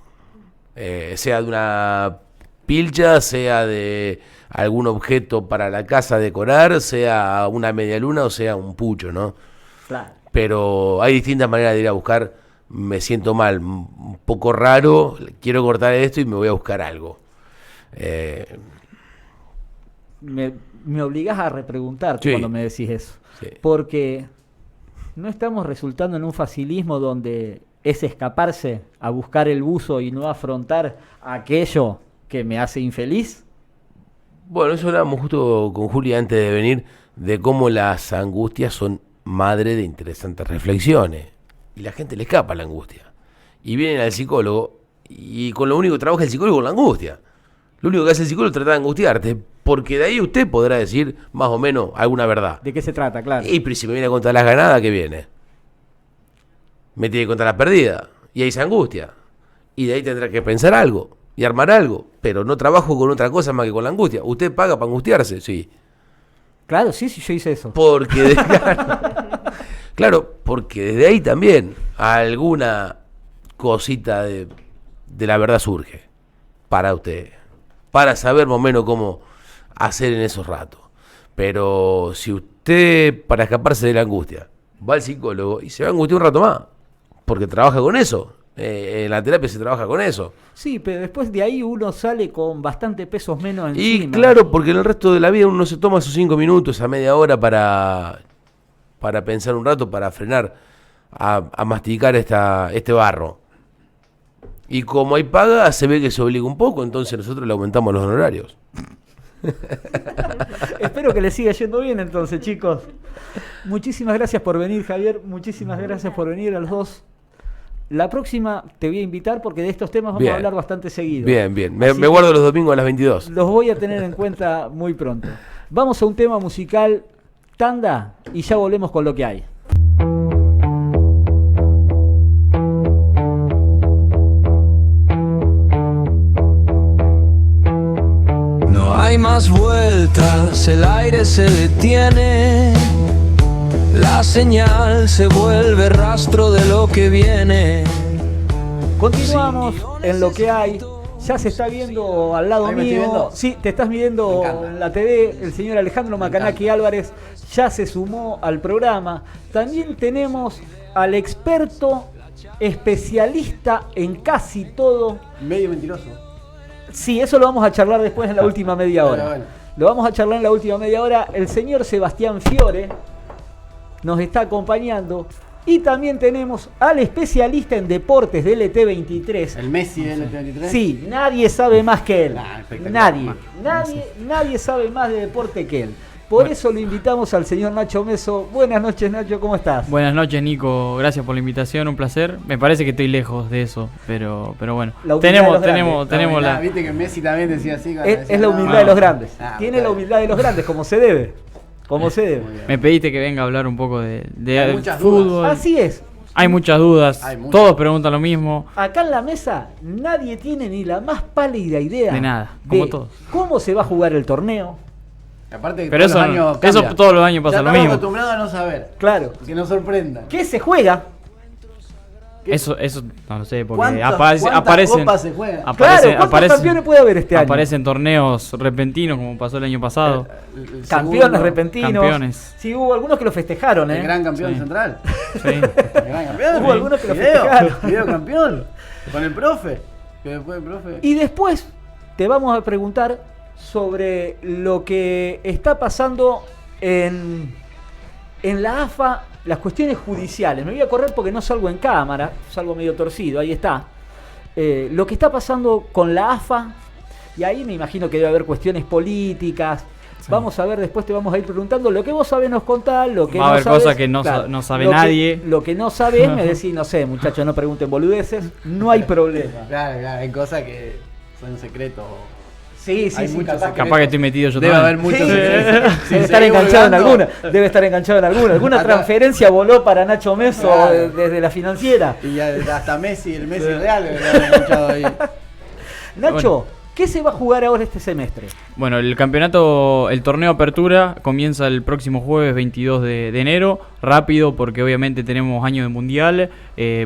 Sea de una pilcha, sea de algún objeto para la casa decorar, sea una media luna o sea un pucho, ¿no? Claro. Pero hay distintas maneras de ir a buscar. Me siento mal, un poco raro, quiero cortar esto y me voy a buscar algo. Me obligás a repreguntarte Sí. cuando me decís eso. Sí. Porque no estamos resultando en un facilismo donde es escaparse a buscar el buzo y no afrontar aquello que me hace infeliz. Bueno, eso hablábamos justo con Julia antes de venir, de cómo las angustias son madre de interesantes reflexiones. Y la gente le escapa a la angustia. Y vienen al psicólogo, y con lo único que trabaja el psicólogo es la angustia. Lo único que hace el psicólogo es tratar de angustiarte, porque de ahí usted podrá decir más o menos alguna verdad. ¿De qué se trata? Claro. Y pero si me viene a contar las ganadas, ¿qué viene? Me tiene que contar la perdida. Y ahí se angustia. Y de ahí tendrá que pensar algo y armar algo. Pero no trabajo con otra cosa más que con la angustia. ¿Usted paga para angustiarse? Sí. Claro, sí, yo hice eso. Porque claro, porque desde ahí también alguna cosita de la verdad surge para usted. Para saber más o menos cómo hacer en esos ratos. Pero si usted, para escaparse de la angustia, va al psicólogo y se va a angustiar un rato más, porque trabaja con eso. En la terapia se trabaja con eso. Sí, pero después de ahí uno sale con bastante pesos menos Y encima. claro, porque en el resto de la vida uno se toma sus 5 minutos, a media hora para pensar un rato, para frenar, a masticar este barro. Y como hay paga, se ve que se obliga un poco, entonces nosotros le aumentamos los honorarios. Espero que les siga yendo bien entonces, chicos. Muchísimas gracias por venir, Javier. Muchísimas gracias por venir a los dos. La próxima te voy a invitar porque de estos temas vamos Bien. a hablar bastante seguido. Bien, bien. Me Así guardo los domingos a las 22. Los voy a tener en cuenta muy pronto. Vamos a un tema musical, tanda, y ya volvemos con lo que hay. No hay más vueltas, el aire se detiene, la señal se vuelve rastro de lo que viene. Continuamos en lo que hay. Ya se está viendo al lado Ahí me estoy mío. viendo. Sí, te estás viendo en la TV. El señor Alejandro Macanaki Álvarez ya se sumó al programa. También tenemos al experto especialista en casi todo. Medio mentiroso. Sí, eso lo vamos a charlar después en la última media hora. Bueno. Lo vamos a charlar en la última media hora. El señor Sebastián Fiore nos está acompañando. Y también tenemos al especialista en deportes de LT23. El Messi del LT23. Sí, nadie sabe más que él. Nah, espectacular. Nadie sabe más de deporte que él. Por eso lo invitamos al señor Nacho Meso. Buenas noches, Nacho, ¿cómo estás? Buenas noches, Nico. Gracias por la invitación, un placer. Me parece que estoy lejos de eso, pero bueno. La humildad de los Tenemos la. Viste que Messi también decía así. cuando decía, Es la no, humildad no. de los grandes. está Tiene la bien. humildad de los grandes, como se debe. Como se debe. Muy bien. Me pediste que venga a hablar un poco de Hay muchas fútbol. Así es. Hay muchas dudas. Hay muchas. Todos preguntan lo mismo. Acá en la mesa nadie tiene ni la más pálida idea De nada, como de todos. cómo se va a jugar el torneo. Aparte que Pero todos los años eso cambia. todos los años pasa Ya lo estamos mismo. acostumbrados a no saber. Claro. Que nos sorprenda. ¿Qué se juega? Eso no lo sé, porque ¿Cuántas aparecen. copas se juegan? Claro, ¿cuántos campeones puede haber este año? Aparecen torneos repentinos como pasó el año pasado. El Campeones segundo, repentinos. Campeones. Sí, hubo algunos que lo festejaron, ¿eh? El gran campeón Sí. central. Sí. El gran campeón. Hubo algunos que lo Video, festejaron. video campeón. Con el profe. Que después el profe. Y después te vamos a preguntar sobre lo que está pasando en la AFA, las cuestiones judiciales. Me voy a correr porque no salgo en cámara, salgo medio torcido, ahí está. Lo que está pasando con la AFA, y ahí me imagino que debe haber cuestiones políticas. Sí. Vamos a ver, después te vamos a ir preguntando lo que vos sabés nos contás, lo que Va a no haber sabés, cosas que no sabe lo que- nadie. lo que no sabés me decís, no sé, muchachos, no pregunten boludeces, no hay problema. Claro, hay cosas que son secretos Sí, Hay muchos capaz Capaz que estoy metido yo Debe también. haber muchos Sí, secretos. debe estar enganchado en alguna. Debe estar enganchado en alguna. Alguna Hasta- transferencia voló para Nacho Meso Claro. desde la financiera. Y ya hasta Messi, el Messi real, lo han enganchado ahí. Nacho, ¿qué se va a jugar ahora este semestre? Bueno, el torneo Apertura comienza el próximo jueves 22 de enero. Rápido, porque obviamente tenemos año de mundial,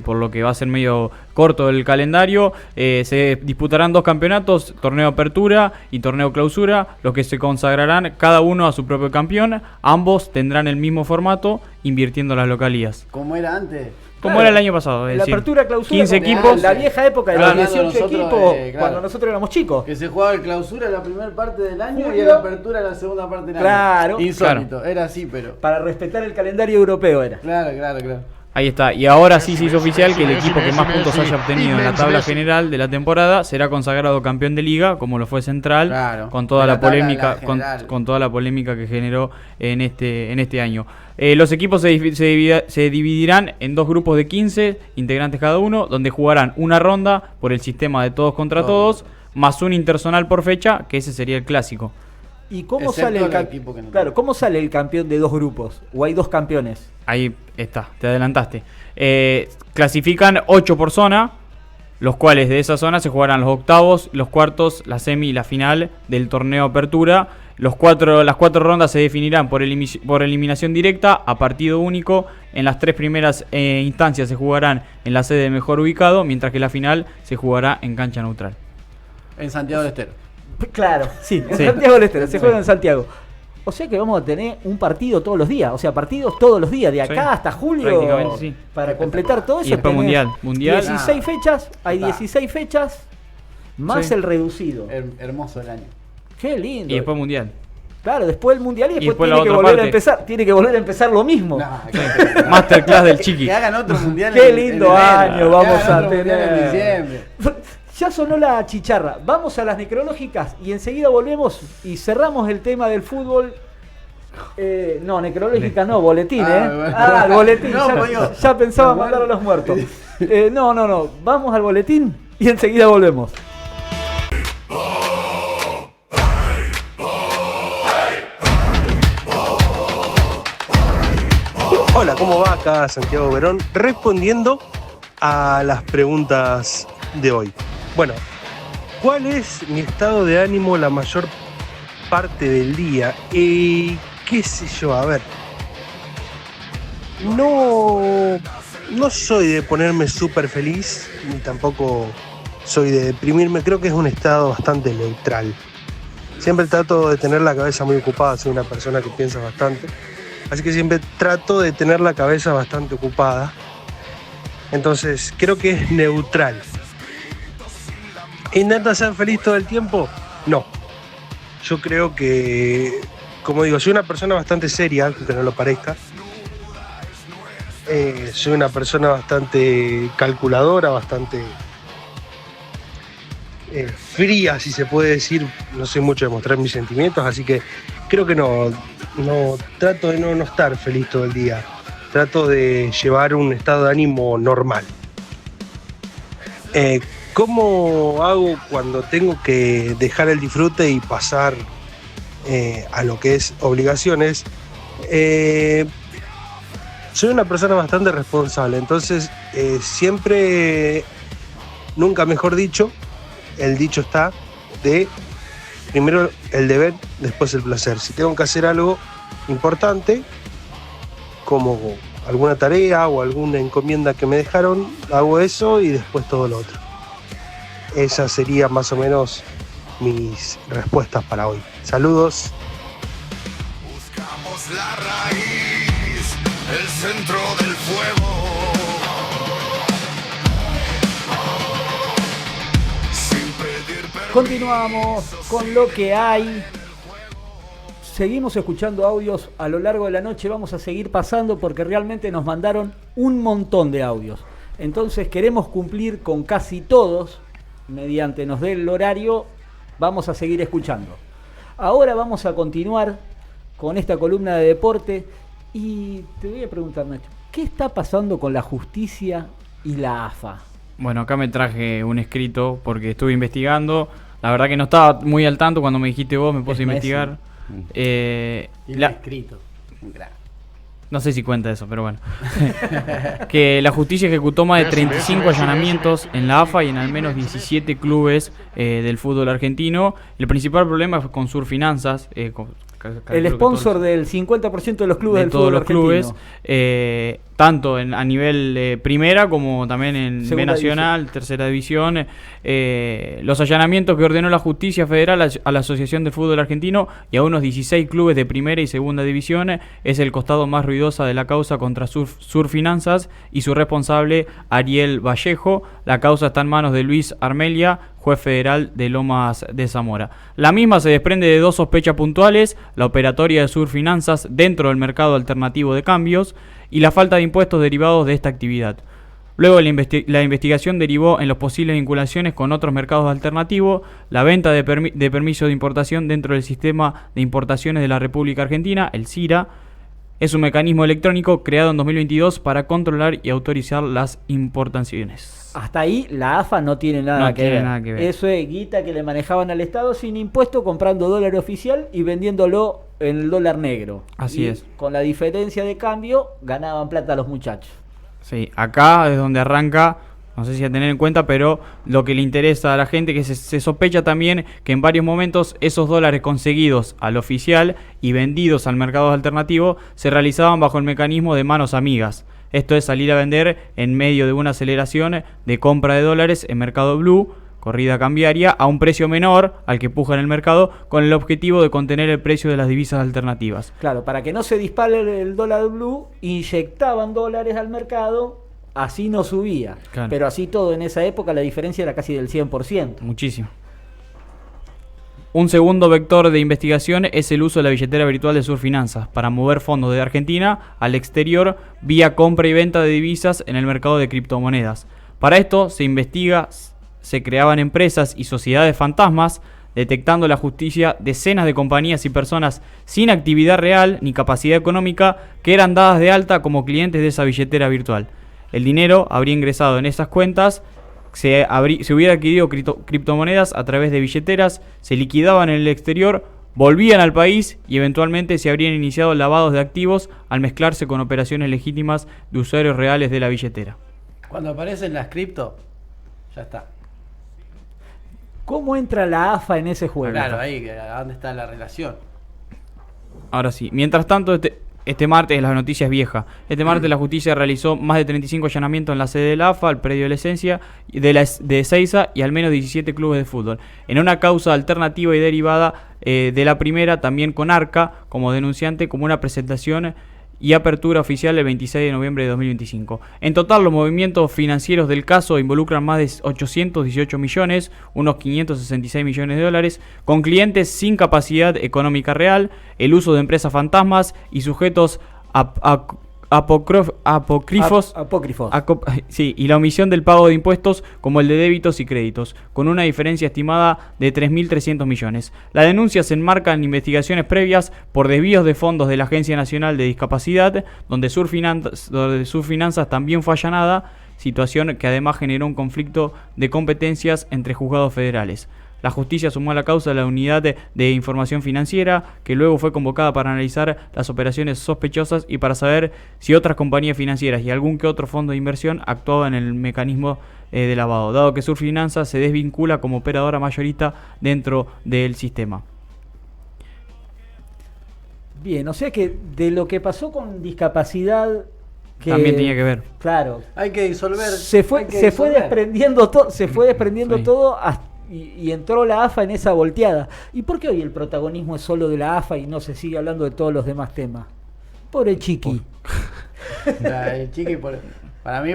por lo que va a ser medio corto el calendario. Se disputarán 2 campeonatos, torneo Apertura y torneo Clausura, los que se consagrarán cada uno a su propio campeón. Ambos tendrán el mismo formato, invirtiendo las localías. ¿Cómo era antes? Como era el año pasado, es La decir, apertura clausura 15 como equipos. la vieja época de Claro, los 18 nosotros, equipos claro. cuando nosotros éramos chicos. Que se jugaba el clausura la primera parte del año y Julio. la apertura la segunda parte del año. Claro. Insólito, era así, pero. Para respetar el calendario europeo era. Claro. Ahí está, y ahora sí se hizo oficial que el equipo que más puntos haya obtenido en la tabla general de la temporada será consagrado campeón de liga, como lo fue Central, Claro. con toda De la la tabla, polémica, la general. con toda la polémica que generó en este año. Los equipos se dividirán en 2 grupos de 15 integrantes cada uno, donde jugarán una ronda por el sistema de todos contra todos, más un interzonal por fecha, que ese sería el clásico. ¿Y cómo Excepto sale el el equipo que no Claro, tiene. cómo sale el campeón de 2 grupos? ¿O hay 2 campeones? Ahí está, te adelantaste. Clasifican 8 por zona, los cuales de esa zona se jugarán los octavos, los cuartos, la semi y la final del torneo Apertura. Las 4 rondas se definirán por eliminación directa a partido único. En las 3 primeras instancias se jugarán en la sede mejor ubicado, mientras que la final se jugará en cancha neutral. En Santiago del Estero. Claro, sí, en Sí. Santiago del Estero, se Sí. juega en Santiago. O sea que vamos a tener un partido todos los días, o sea, partidos todos los días, de acá Sí, hasta julio, prácticamente sí. para completar todo eso. Y después tenés mundial. 16 fechas, hay Está. 16 fechas, más Sí. el reducido. Hermoso el año. Qué lindo. Y después mundial. Claro, después el mundial y después, después la tiene que otra volver a parte. empezar, tiene que volver a empezar lo mismo. Masterclass del Chiqui. Que hagan otro mundial. Qué en lindo enero. año Que vamos hagan a otro mundial tener. en diciembre. Ya sonó la chicharra. Vamos a las necrológicas y enseguida volvemos y cerramos el tema del fútbol. No, necrológica no, boletín, el boletín. No, ya, pues yo- ya pensaba los mandar a los muertos. muertos. No. Vamos al boletín y enseguida volvemos. Hola, ¿cómo va? Acá Santiago Verón respondiendo a las preguntas de hoy. Bueno, ¿cuál es mi estado de ánimo la mayor parte del día? ¿Qué sé yo? A ver. No soy de ponerme súper feliz, ni tampoco soy de deprimirme. Creo que es un estado bastante neutral. Siempre trato de tener la cabeza muy ocupada, soy una persona que piensa bastante. Así que siempre trato de tener la cabeza bastante ocupada. Entonces, creo que es neutral. ¿Intenta ser feliz todo el tiempo? No. Yo creo que, como digo, soy una persona bastante seria, aunque no lo parezca. Soy una persona bastante calculadora, bastante fría, si se puede decir. No soy mucho de mostrar mis sentimientos, así que creo que no trato de no estar feliz todo el día. Trato de llevar un estado de ánimo normal. ¿Cómo hago cuando tengo que dejar el disfrute y pasar a lo que es obligaciones? Soy una persona bastante responsable, entonces siempre, nunca mejor dicho, el dicho está de primero el deber, después el placer. Si tengo que hacer algo importante, como alguna tarea o alguna encomienda que me dejaron, hago eso y después todo lo otro. Esas serían más o menos mis respuestas para hoy. Saludos. Buscamos la raíz, el centro del fuego. Continuamos con lo que hay. Seguimos escuchando audios a lo largo de la noche. Vamos a seguir pasando porque realmente nos mandaron un montón de audios. Entonces queremos cumplir con casi todos. Mediante nos dé el horario, vamos a seguir escuchando. Ahora vamos a continuar con esta columna de deporte. Y te voy a preguntar, Nacho, ¿qué está pasando con la justicia y la AFA? Bueno, acá me traje un escrito porque estuve investigando. La verdad que no estaba muy al tanto cuando me dijiste vos, me puse a Es investigar. Tiene escrito. Un gran. No sé si cuenta eso, pero bueno. Que la justicia ejecutó más de 35 allanamientos en la AFA y en al menos 17 clubes del fútbol argentino. El principal problema fue con Surfinanzas. El sponsor del 50% de los clubes del todos fútbol los argentino. clubes, tanto a nivel primera como también en B Segunda Nacional, división. tercera división. Los allanamientos que ordenó la justicia federal a la Asociación de Fútbol Argentino y a unos 16 clubes de primera y segunda división es el costado más ruidosa de la causa contra Surfinanzas y su responsable Ariel Vallejo. La causa está en manos de Luis Armelia, juez federal de Lomas de Zamora. La misma se desprende de dos sospechas puntuales: la operatoria de Surfinanzas dentro del mercado alternativo de cambios y la falta de impuestos derivados de esta actividad. Luego la investigación derivó en las posibles vinculaciones con otros mercados alternativos, la venta de permiso de importación dentro del sistema de importaciones de la República Argentina, el CIRA. Es un mecanismo electrónico creado en 2022 para controlar y autorizar las importaciones. Hasta ahí la AFA no tiene nada, que ver. Eso es guita que le manejaban al Estado sin impuesto, comprando dólar oficial y vendiéndolo en el dólar negro. Así es. Con la diferencia de cambio ganaban plata los muchachos. Sí, acá es donde arranca, no sé si a tener en cuenta, pero lo que le interesa a la gente, que se sospecha también que en varios momentos esos dólares conseguidos al oficial y vendidos al mercado alternativo se realizaban bajo el mecanismo de manos amigas. Esto es salir a vender en medio de una aceleración de compra de dólares en mercado blue, corrida cambiaria, a un precio menor al que puja en el mercado, con el objetivo de contener el precio de las divisas alternativas. Claro, para que no se dispare el dólar blue, inyectaban dólares al mercado, así no subía. Claro. Pero así todo, en esa época la diferencia era casi del 100%. Muchísimo. Un segundo vector de investigación es el uso de la billetera virtual de Surfinanzas para mover fondos de Argentina al exterior vía compra y venta de divisas en el mercado de criptomonedas. Para esto se creaban empresas y sociedades fantasmas, detectando la justicia decenas de compañías y personas sin actividad real ni capacidad económica que eran dadas de alta como clientes de esa billetera virtual. El dinero habría ingresado en esas cuentas, se hubiera adquirido criptomonedas a través de billeteras, se liquidaban en el exterior, volvían al país y eventualmente se habrían iniciado lavados de activos al mezclarse con operaciones legítimas de usuarios reales de la billetera. Cuando aparecen las cripto, ya está. ¿Cómo entra la AFA en ese juego? Claro, ahí, ¿dónde está la relación? Ahora sí, mientras tanto, este martes, la noticia es vieja. Este martes la justicia realizó más de 35 allanamientos en la sede de la AFA, al predio de la Esencia, de Ezeiza y al menos 17 clubes de fútbol. En una causa alternativa y derivada de la primera, también con Arca como denunciante, como una presentación y apertura oficial el 26 de noviembre de 2025. En total, los movimientos financieros del caso involucran más de 818 millones, unos 566 millones de dólares, con clientes sin capacidad económica real, el uso de empresas fantasmas y sujetos apócrifos, y la omisión del pago de impuestos como el de débitos y créditos, con una diferencia estimada de 3.300 millones. La denuncia se enmarca en investigaciones previas por desvíos de fondos de la Agencia Nacional de Discapacidad, donde Surfinanzas también fue allanada, situación que además generó un conflicto de competencias entre juzgados federales. La justicia sumó a la causa la unidad de información financiera, que luego fue convocada para analizar las operaciones sospechosas y para saber si otras compañías financieras y algún que otro fondo de inversión actuaban en el mecanismo de lavado, dado que Surfinanzas se desvincula como operadora mayorista dentro del sistema. Bien, o sea que de lo que pasó con discapacidad... Que, también tenía que ver. Claro. Hay que disolver. Se fue desprendiendo todo hasta... Y entró la AFA en esa volteada. ¿Y por qué hoy el protagonismo es solo de la AFA y no se sigue hablando de todos los demás temas? Pobre Chiqui. El Chiqui, para mí,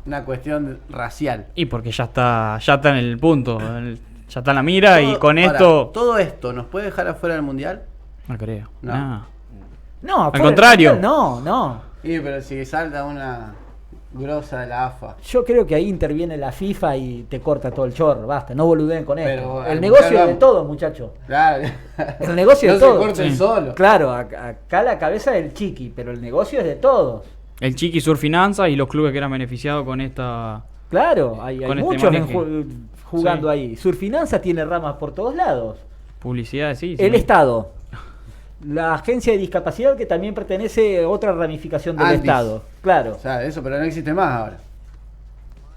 una cuestión racial. Y porque ya está en el punto, ya está en la mira y con esto... ¿Todo esto nos puede dejar afuera del Mundial? No creo. No, al contrario. No. Sí, pero si salta una... grosa de la AFA. Yo creo que ahí interviene la FIFA y te corta todo el chorro, basta, no boludeen con esto. Pero el negocio es de todos, muchachos. Claro. El negocio es de todos. No se corten solo. Claro, acá la cabeza es del Chiqui, pero el negocio es de todos. El Chiqui Surfinanzas y los clubes que eran beneficiados con esta... Claro, hay muchos jugando Sí. ahí. Surfinanza tiene ramas por todos lados. Publicidad, sí. El Estado. La agencia de discapacidad que también pertenece a otra ramificación del Antes. Estado. Claro. O sea, eso, pero no existe más ahora.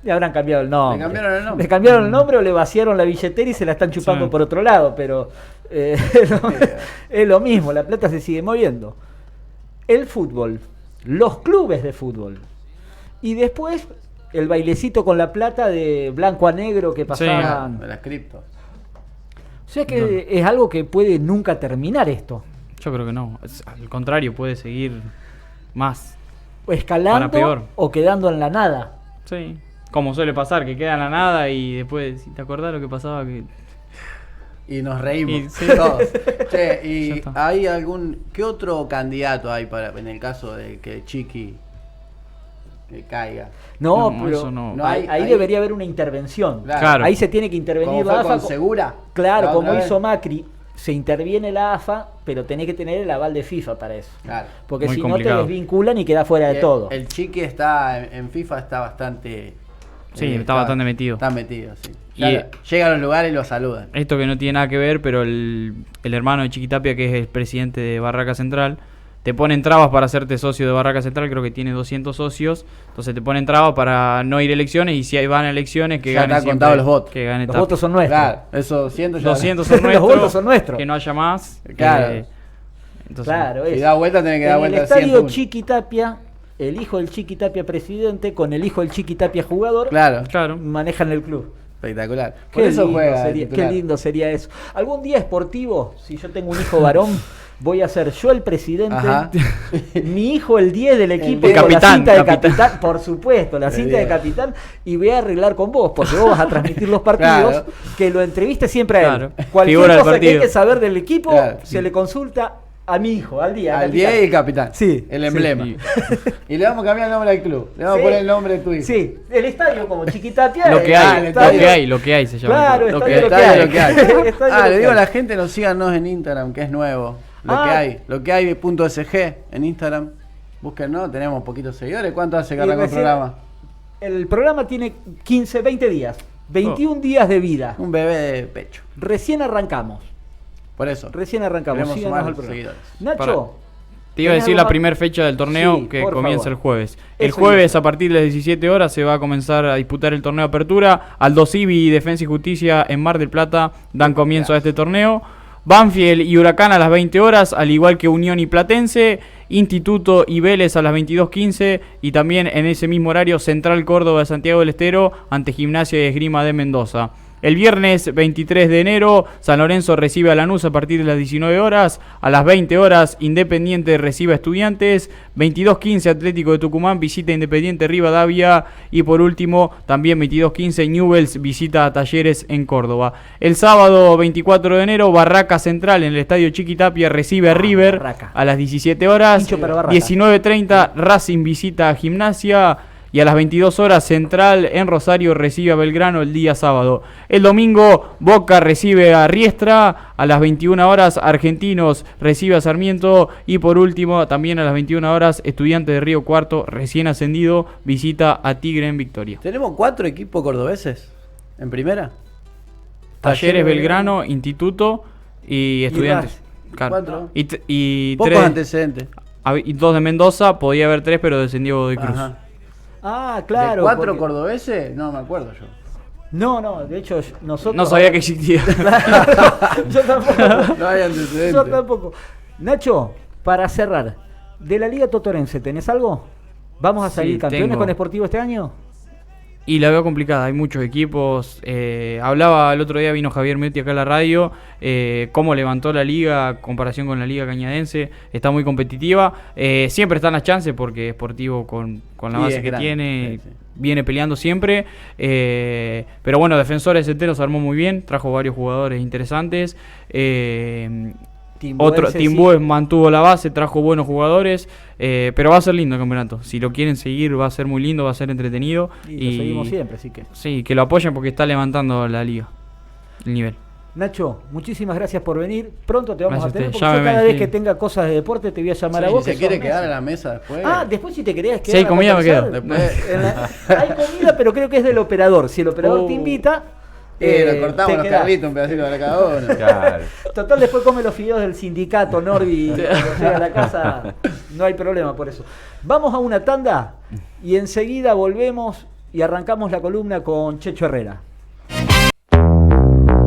Le habrán cambiado el nombre. Le cambiaron el nombre. Le cambiaron el nombre o le vaciaron la billetera y se la están chupando Sí. por otro lado, pero es lo mismo, la plata se sigue moviendo. El fútbol, los clubes de fútbol. Y después el bailecito con la plata de blanco a negro que pasaban. De las criptos. O sea que es algo que puede nunca terminar esto. Yo creo que no. Al contrario, puede seguir más. O escalando Para peor. o quedando en la nada. Sí. Como suele pasar, que queda en la nada y después, si te acordás lo que pasaba, que... Y nos reímos Y- sí. todos. Che, Ya ¿y está. hay qué otro candidato hay para en el caso de que Chiqui que caiga? No, No, pero eso no. No, ahí ahí- debería haber una intervención. Claro. Ahí se tiene que intervenir Como la fue AFA. con Segura. Claro, la como otra hizo vez. Macri, se interviene la AFA, pero tenés que tener el aval de FIFA para eso. Claro. Porque Muy si complicado. no te desvinculan y quedás fuera de todo. El Chiqui está en FIFA está bastante. Sí, está bastante metido. Está metido, sí. Y- Claro, llega a los lugares y lo saludan. Esto que no tiene nada que ver, pero el hermano de Chiquitapia, que es el presidente de Barraca Central, te ponen trabas para hacerte socio de Barraca Central, creo que tiene 200 socios, entonces te ponen trabas para no ir a elecciones y si van a elecciones que Ya ganen está siempre, contado los votos. que gane Los Tapia. votos son nuestros. Claro, esos 200 ya. 200 son Los nuestros, votos son nuestros. que no haya más. Claro. Entonces, Claro, Si es. da vuelta, tenés que dar En vuelta el 100 estadio puntos. Chiquitapia, el hijo del Chiquitapia presidente con el hijo del Chiquitapia jugador Claro, claro. manejan el club. espectacular. Por Qué eso lindo, juega. de sería, qué titular. lindo sería eso. Algún día esportivo, si yo tengo un hijo varón, voy a ser yo el presidente, Ajá. mi hijo el 10 del equipo, El con capitán, la cinta de capitán. capitán, por supuesto, la El cinta de 10. capitán, y voy a arreglar con vos, porque vos vas a transmitir los partidos, Claro. que lo entreviste siempre a él. Claro. Cualquier Figura del cosa que hay partido. que saber del equipo, Claro. se le consulta a mi hijo, al 10. Al 10 y el capitán. Sí, El sí. emblema. Sí. Y le vamos a cambiar el nombre al club. Le vamos Sí. a poner el nombre de tu hijo. Sí, el estadio como Chiquitapia. Lo que el hay, estadio- lo que hay se llama. Claro, lo estadio que lo hay. que hay. Lo que hay. Estadio Ah, lo le que digo a hay. la gente, nos síganos en Instagram, que es nuevo. Lo Ah. que hay. Lo que hay .sg en Instagram. Búsquennos, tenemos poquitos seguidores. ¿Cuánto hace que Y arrancó el recién- programa? El programa tiene 15, 20 días. 21 días de vida. Un bebé de pecho. Recién arrancamos. Por eso. Recién arrancamos. Queremos Síganos sumar al programa. seguidores. Nacho, Te iba a ¿tenés decir algo la más? primera fecha del torneo Sí, que por comienza favor. el jueves. El Eso jueves iba. a partir de las 17 horas se va a comenzar a disputar el torneo de apertura. Aldo Civi y Defensa y Justicia en Mar del Plata dan comienzo a este torneo. Banfield y Huracán a las 20 horas, al igual que Unión y Platense, Instituto y Vélez a las 22:15 y también en ese mismo horario Central Córdoba de Santiago del Estero ante Gimnasia y Esgrima de Mendoza. El viernes 23 de enero, San Lorenzo recibe a Lanús a partir de las 19 horas. A las 20 horas, Independiente recibe a Estudiantes. 22:15, Atlético de Tucumán visita Independiente Rivadavia. Y por último, también 22:15, Newell's visita a Talleres en Córdoba. El sábado 24 de enero, Barraca Central en el Estadio Chiquitapia recibe a River Barraca. a las 17 horas. Hincho para Barraca. 19:30, Racing visita a Gimnasia. Y a las 22 horas, Central en Rosario recibe a Belgrano el día sábado. El domingo, Boca recibe a Riestra. A las 21 horas, Argentinos recibe a Sarmiento. Y por último, también a las 21 horas, Estudiantes de Río Cuarto, recién ascendido, visita a Tigre en Victoria. ¿Tenemos 4 equipos cordobeses en primera? Talleres, Belgrano, Instituto y Estudiantes. Racing. Claro. 4. Y Pocos tres, antecedentes. y 2 de Mendoza, podía haber 3, pero descendió Godoy Cruz. Ajá. Ah, claro. ¿De 4 porque- cordobeses? No me acuerdo yo. No, de hecho nosotros... No sabía que existía. Yo tampoco. No hay antecedentes. Yo tampoco. Nacho, para cerrar, de la Liga Totorense, ¿tenés algo? ¿Vamos a salir Sí, campeones tengo. con Sportivo este año? Y la veo complicada, hay muchos equipos. Hablaba el otro día, vino Javier Metti acá a la radio, cómo levantó la liga en comparación con la liga cañadense. Está muy competitiva. Siempre están las chances porque Sportivo con la Sí, base es que grande, tiene sí. viene peleando siempre. Pero bueno, Defensores Centeno se armó muy bien, trajo varios jugadores interesantes. Timbues mantuvo la base, trajo buenos jugadores, pero va a ser lindo el campeonato. Si lo quieren seguir, va a ser muy lindo, va a ser entretenido. Y lo seguimos siempre, así que... Sí, que lo apoyen porque está levantando la liga, el nivel. Nacho, muchísimas gracias por venir. Pronto te vamos Gracias a tener, a porque ustedes. yo cada Llámeme, vez sí. que tenga cosas de deporte te voy a llamar a Sí, vos. si que se quiere sos quedar Messi. en la mesa después. Ah, después si te querías Si quedar hay a comida, me quedo. conversar, hay comida, pero creo que es del operador. Si el operador Oh. te invita, Lo cortamos te los quedás. Carlitos, un pedacito para cada uno. Claro. Total, después come los fideos del sindicato, Norby, y cuando llega a la casa no hay problema por eso. Vamos a una tanda y enseguida volvemos y arrancamos la columna con Checho Herrera.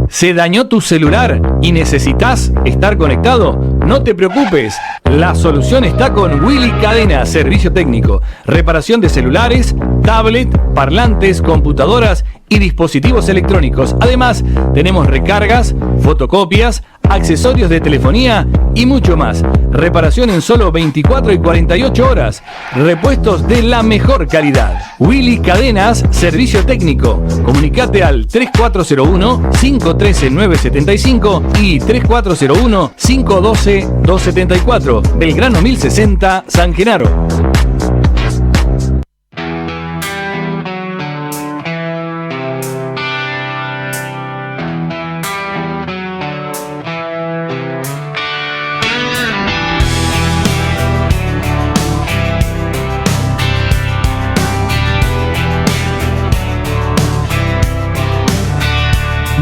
¿Se dañó tu celular y necesitas estar conectado? No te preocupes, la solución está con Willy Cadena, servicio técnico, reparación de celulares, tablet, parlantes, computadoras y dispositivos electrónicos. Además, tenemos recargas, fotocopias, accesorios de telefonía y mucho más. Reparación en solo 24 y 48 horas. Repuestos de la mejor calidad. Willy Cadenas, servicio técnico. Comunicate al 3401-513-975 y 3401-512-274. Belgrano 1060, San Genaro.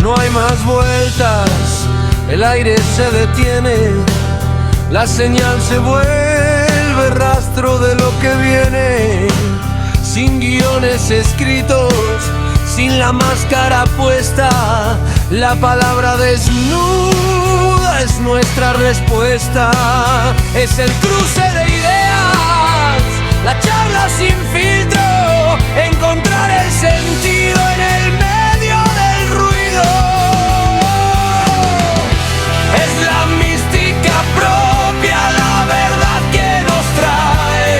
No hay más vueltas, el aire se detiene, la señal se vuelve rastro de lo que viene, sin guiones escritos, sin la máscara puesta, la palabra desnuda es nuestra respuesta, es el cruce de ideas, la charla sin filtro, encontrar el sentido en el medio del ruido. Es la mística propia, la verdad que nos trae.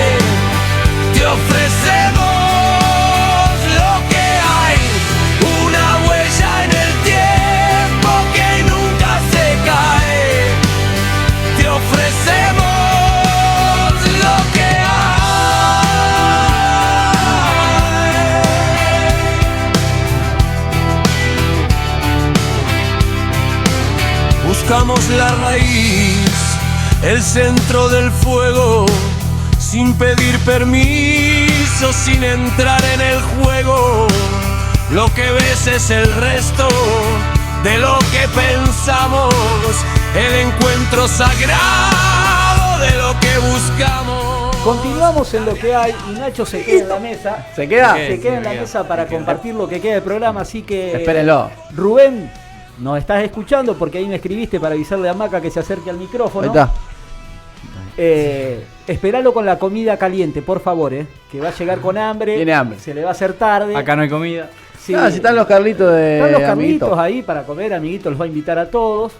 Te ofrecemos lo que hay, una huella en el tiempo que nunca se cae. Te ofrecemos lo que buscamos la raíz, el centro del fuego, sin pedir permiso, sin entrar en el juego. Lo que ves es el resto de lo que pensamos, el encuentro sagrado de lo que buscamos. Continuamos en lo que hay y Nacho se queda en la mesa. ¿Se queda? Se queda en la mesa para compartir lo que queda del programa, así que... Espérenlo. Rubén, nos estás escuchando porque ahí me escribiste para avisarle a Maca que se acerque al micrófono. Ahí está. Esperalo con la comida caliente, por favor, que va a llegar con hambre. Tiene hambre. Se le va a hacer tarde. Acá no hay comida. Sí. Ah, si están los Carlitos de Están los Carlitos amiguito. ahí para comer, amiguito los va a invitar a todos.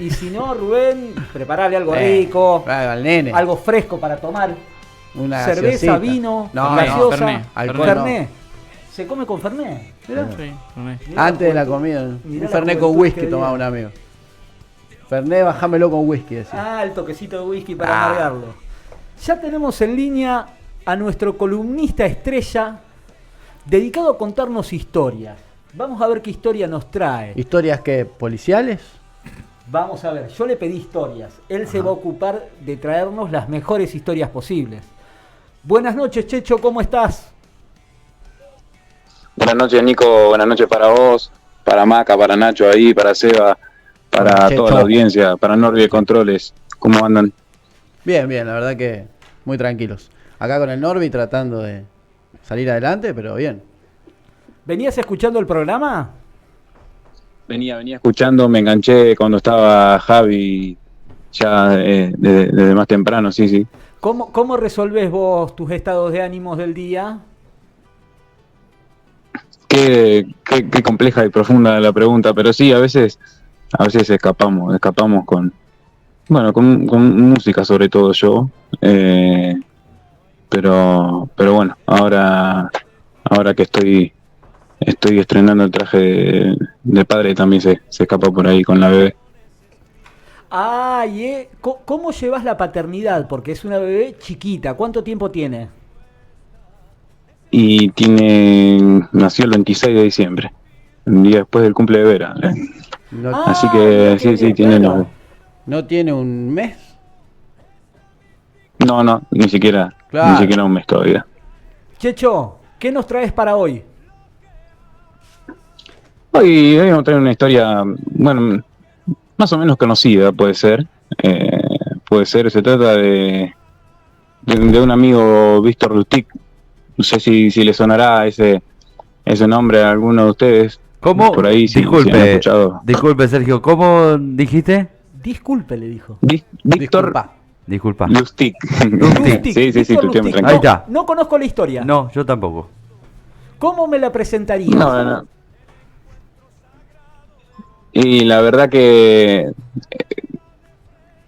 Y si no, Rubén, prepararle algo rico, Al nene. algo fresco para tomar. Una Cerveza, gaseosita. vino, No, gaseosa, Fernet. Alcohol Fernet. ¿Se come con Fernet? Mirá. Sí, Fernet. Mirá Antes de la juventud. comida. Mirá Un la Fernet con juventud whisky que tomaba había. un amigo. Fernet, bajámelo con whisky, decía. Ah, el toquecito de whisky para amargarlo. Ya tenemos en línea a nuestro columnista estrella dedicado a contarnos historias. Vamos a ver qué historia nos trae. ¿Historias que policiales? Vamos a ver, yo le pedí historias. Él se va a ocupar de traernos las mejores historias posibles. Buenas noches, Checho, ¿cómo estás? Buenas noches, Nico. Buenas noches para vos, para Maca, para Nacho ahí, para Seba, para Checho. toda la audiencia, para Norby de Controles. ¿Cómo andan? Bien, bien, la verdad que muy tranquilos. Acá con el Norby tratando de salir adelante, pero bien. ¿Venías escuchando el programa? Venía escuchando, me enganché cuando estaba Javi ya desde más temprano, sí. ¿Cómo resolvés vos tus estados de ánimos del día? Qué compleja y profunda la pregunta, pero sí, a veces escapamos con música sobre todo yo, pero bueno, ahora que estoy estrenando el traje de padre también se escapa por ahí con la bebé. Ah, ¿cómo llevas la paternidad? Porque es una bebé chiquita. ¿Cuánto tiempo tiene? Y nació el 26 de diciembre, un día después del cumple de Vera. No, Así que sí, tiene claro. ¿No tiene un mes? No, ni siquiera un mes todavía. Checho, ¿qué nos traes para hoy? Hoy vamos a traer una historia, bueno, más o menos conocida, puede ser. Se trata de un amigo, Víctor Lustig. No sé si le sonará ese nombre a alguno de ustedes. ¿Cómo? Por ahí, si han escuchado. Disculpe, Sergio, ¿cómo dijiste? Disculpe, le dijo. Víctor Disculpa. Lustig. Lustig. Sí, tu tema, tranquilo. Ahí está. No conozco la historia. No, yo tampoco. ¿Cómo me la presentarías? No. Y la verdad que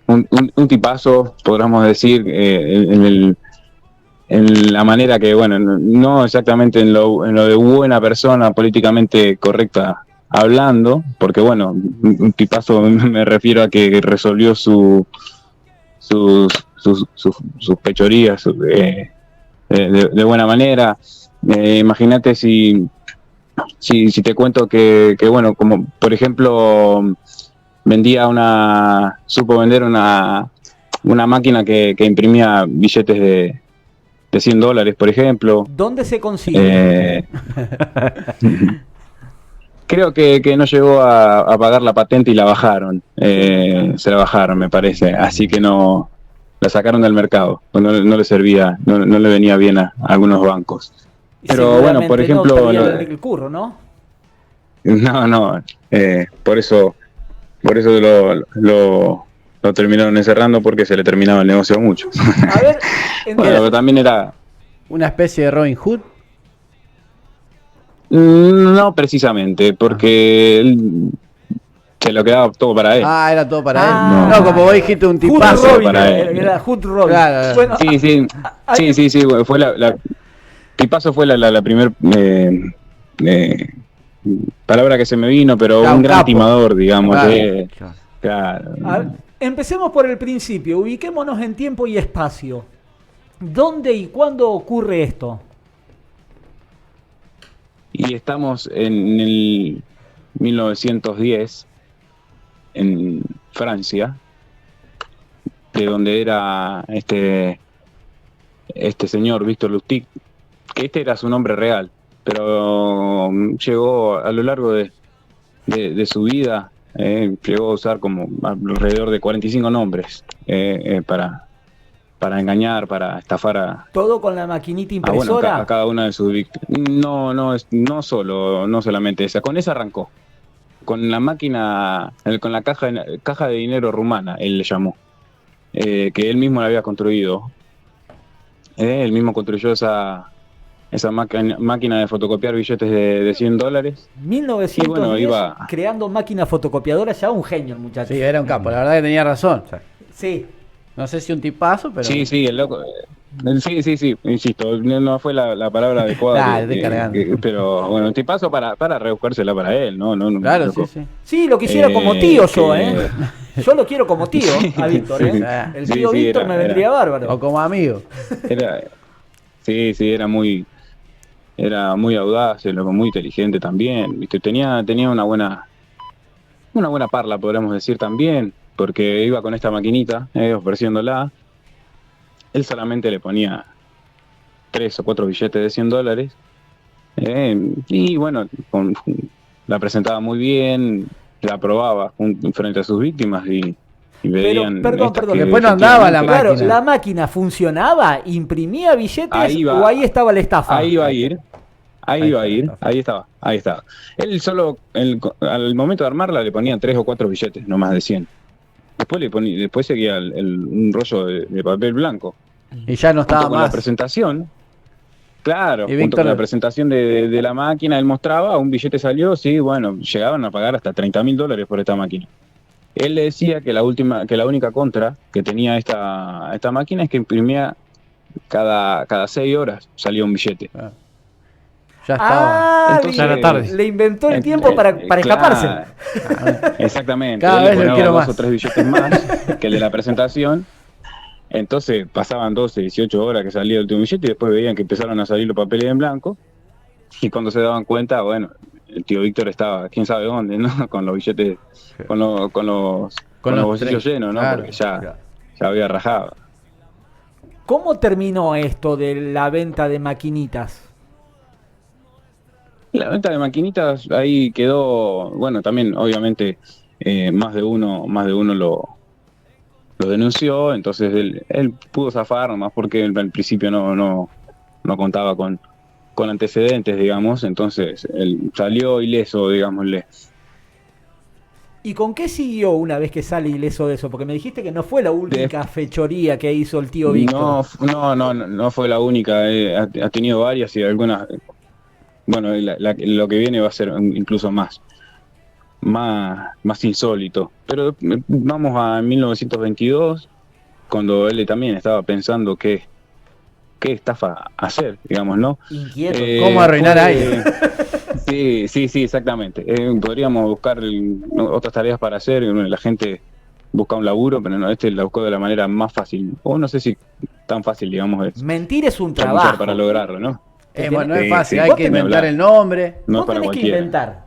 un tipazo, podríamos decir, en la manera que, bueno, no exactamente en lo de buena persona, políticamente correcta hablando, porque bueno, un tipazo me refiero a que resolvió sus pechorías de buena manera. Imagínate si te cuento que bueno, como por ejemplo supo vender una máquina que imprimía billetes de $100, por ejemplo. ¿Dónde se consigue? Creo que no llegó a pagar la patente y la bajaron. Se la bajaron, me parece. Así que no la sacaron del mercado. No le servía, no le venía bien a algunos bancos. Pero bueno, por ejemplo... el curro, ¿no? No, por eso lo terminaron encerrando, porque se le terminaba el negocio mucho. A ver, bueno, pero también era... ¿Una especie de Robin Hood? No precisamente, porque él se lo quedaba todo para él. Ah, era todo para él. No, como vos dijiste, un tipazo. Hood Robin, para él. Era Hood Robin. Claro. Bueno, Sí, fue tipazo fue la primer palabra que se me vino, pero un gran timador, digamos. Claro. Empecemos por el principio, ubiquémonos en tiempo y espacio. ¿Dónde y cuándo ocurre esto? Y estamos en el 1910, en Francia, de donde era este señor Víctor Lustig, que este era su nombre real, pero llegó a lo largo de su vida, llegó a usar como alrededor de 45 nombres para engañar, para estafar a... ¿Todo con la maquinita impresora? A cada una de sus víctimas. No solamente esa. Con esa arrancó. Con la máquina, con la caja de dinero rumana, él le llamó. Que él mismo la había construido. Él mismo construyó esa máquina de fotocopiar billetes de $100. 1910, bueno, iba creando máquina fotocopiadora, ya un genio el muchacho. Sí, era un capo, la verdad que tenía razón. Sí. No sé si un tipazo, pero... Sí, el loco. Sí, insisto, no fue la palabra adecuada. Pero bueno, un tipazo para rebuscársela para él, ¿no? Claro, loco. sí. Sí, lo quisiera como tío yo, ¿eh? Yo lo quiero como tío a Víctor, ¿eh? El tío Víctor me vendría bárbaro. O como amigo. Era muy audaz, loco, muy inteligente también. ¿Viste? Tenía una buena parla, podríamos decir también, porque iba con esta maquinita, ofreciéndola. Él solamente le ponía 3 o 4 billetes de $100. Y bueno, la presentaba muy bien, la probaba frente a sus víctimas y veían... Perdón, después no andaba la máquina. Claro, ¿la máquina funcionaba? ¿Imprimía billetes o ahí estaba la estafa? Ahí iba a ir. Ahí estaba. Él solo, al momento de armarla, le ponía 3 o 4 billetes, no más de 100. Después seguía un rollo de papel blanco. Y ya no estaba junto con más. La presentación, claro, y junto con la presentación de la máquina, él mostraba, un billete salió, sí, bueno, llegaban a pagar hasta $30.000 por esta máquina. Él le decía que la única contra que tenía esta máquina es que imprimía cada 6 horas salía un billete. Ya estaba. Entonces, ya era tarde. Le inventó el tiempo para escaparse. Exactamente. Cada vez le quiero 2 más. o 3 billetes más que el de la presentación. Entonces pasaban 12, 18 horas que salía el último billete y después veían que empezaron a salir los papeles en blanco. Y cuando se daban cuenta, bueno, el tío Víctor estaba, quién sabe dónde, ¿no? Con los billetes, con los bolsillos llenos, ¿no? Claro, porque ya había rajado. ¿Cómo terminó esto de la venta de maquinitas? La venta de maquinitas ahí quedó, bueno, también obviamente más de uno lo denunció, entonces él pudo zafar nomás porque él al principio no contaba con antecedentes, digamos, entonces él salió ileso, digámosle. ¿Y con qué siguió una vez que sale ileso de eso? Porque me dijiste que no fue la única fechoría que hizo el tío Víctor. No fue la única, ha tenido varias y algunas, bueno, lo que viene va a ser incluso más insólito. Pero vamos a 1922, cuando él también estaba pensando qué estafa hacer, digamos, ¿no? Inquieto. ¿Cómo arruinar a alguien? Sí, exactamente. Podríamos buscar otras tareas para hacer. La gente busca un laburo, pero no, la buscó de la manera más fácil. O no sé si tan fácil, digamos. Mentir es un trabajo. Para lograrlo, ¿no? Bueno, no es fácil, hay que inventar el nombre. No vos es para tenés que cualquiera. inventar.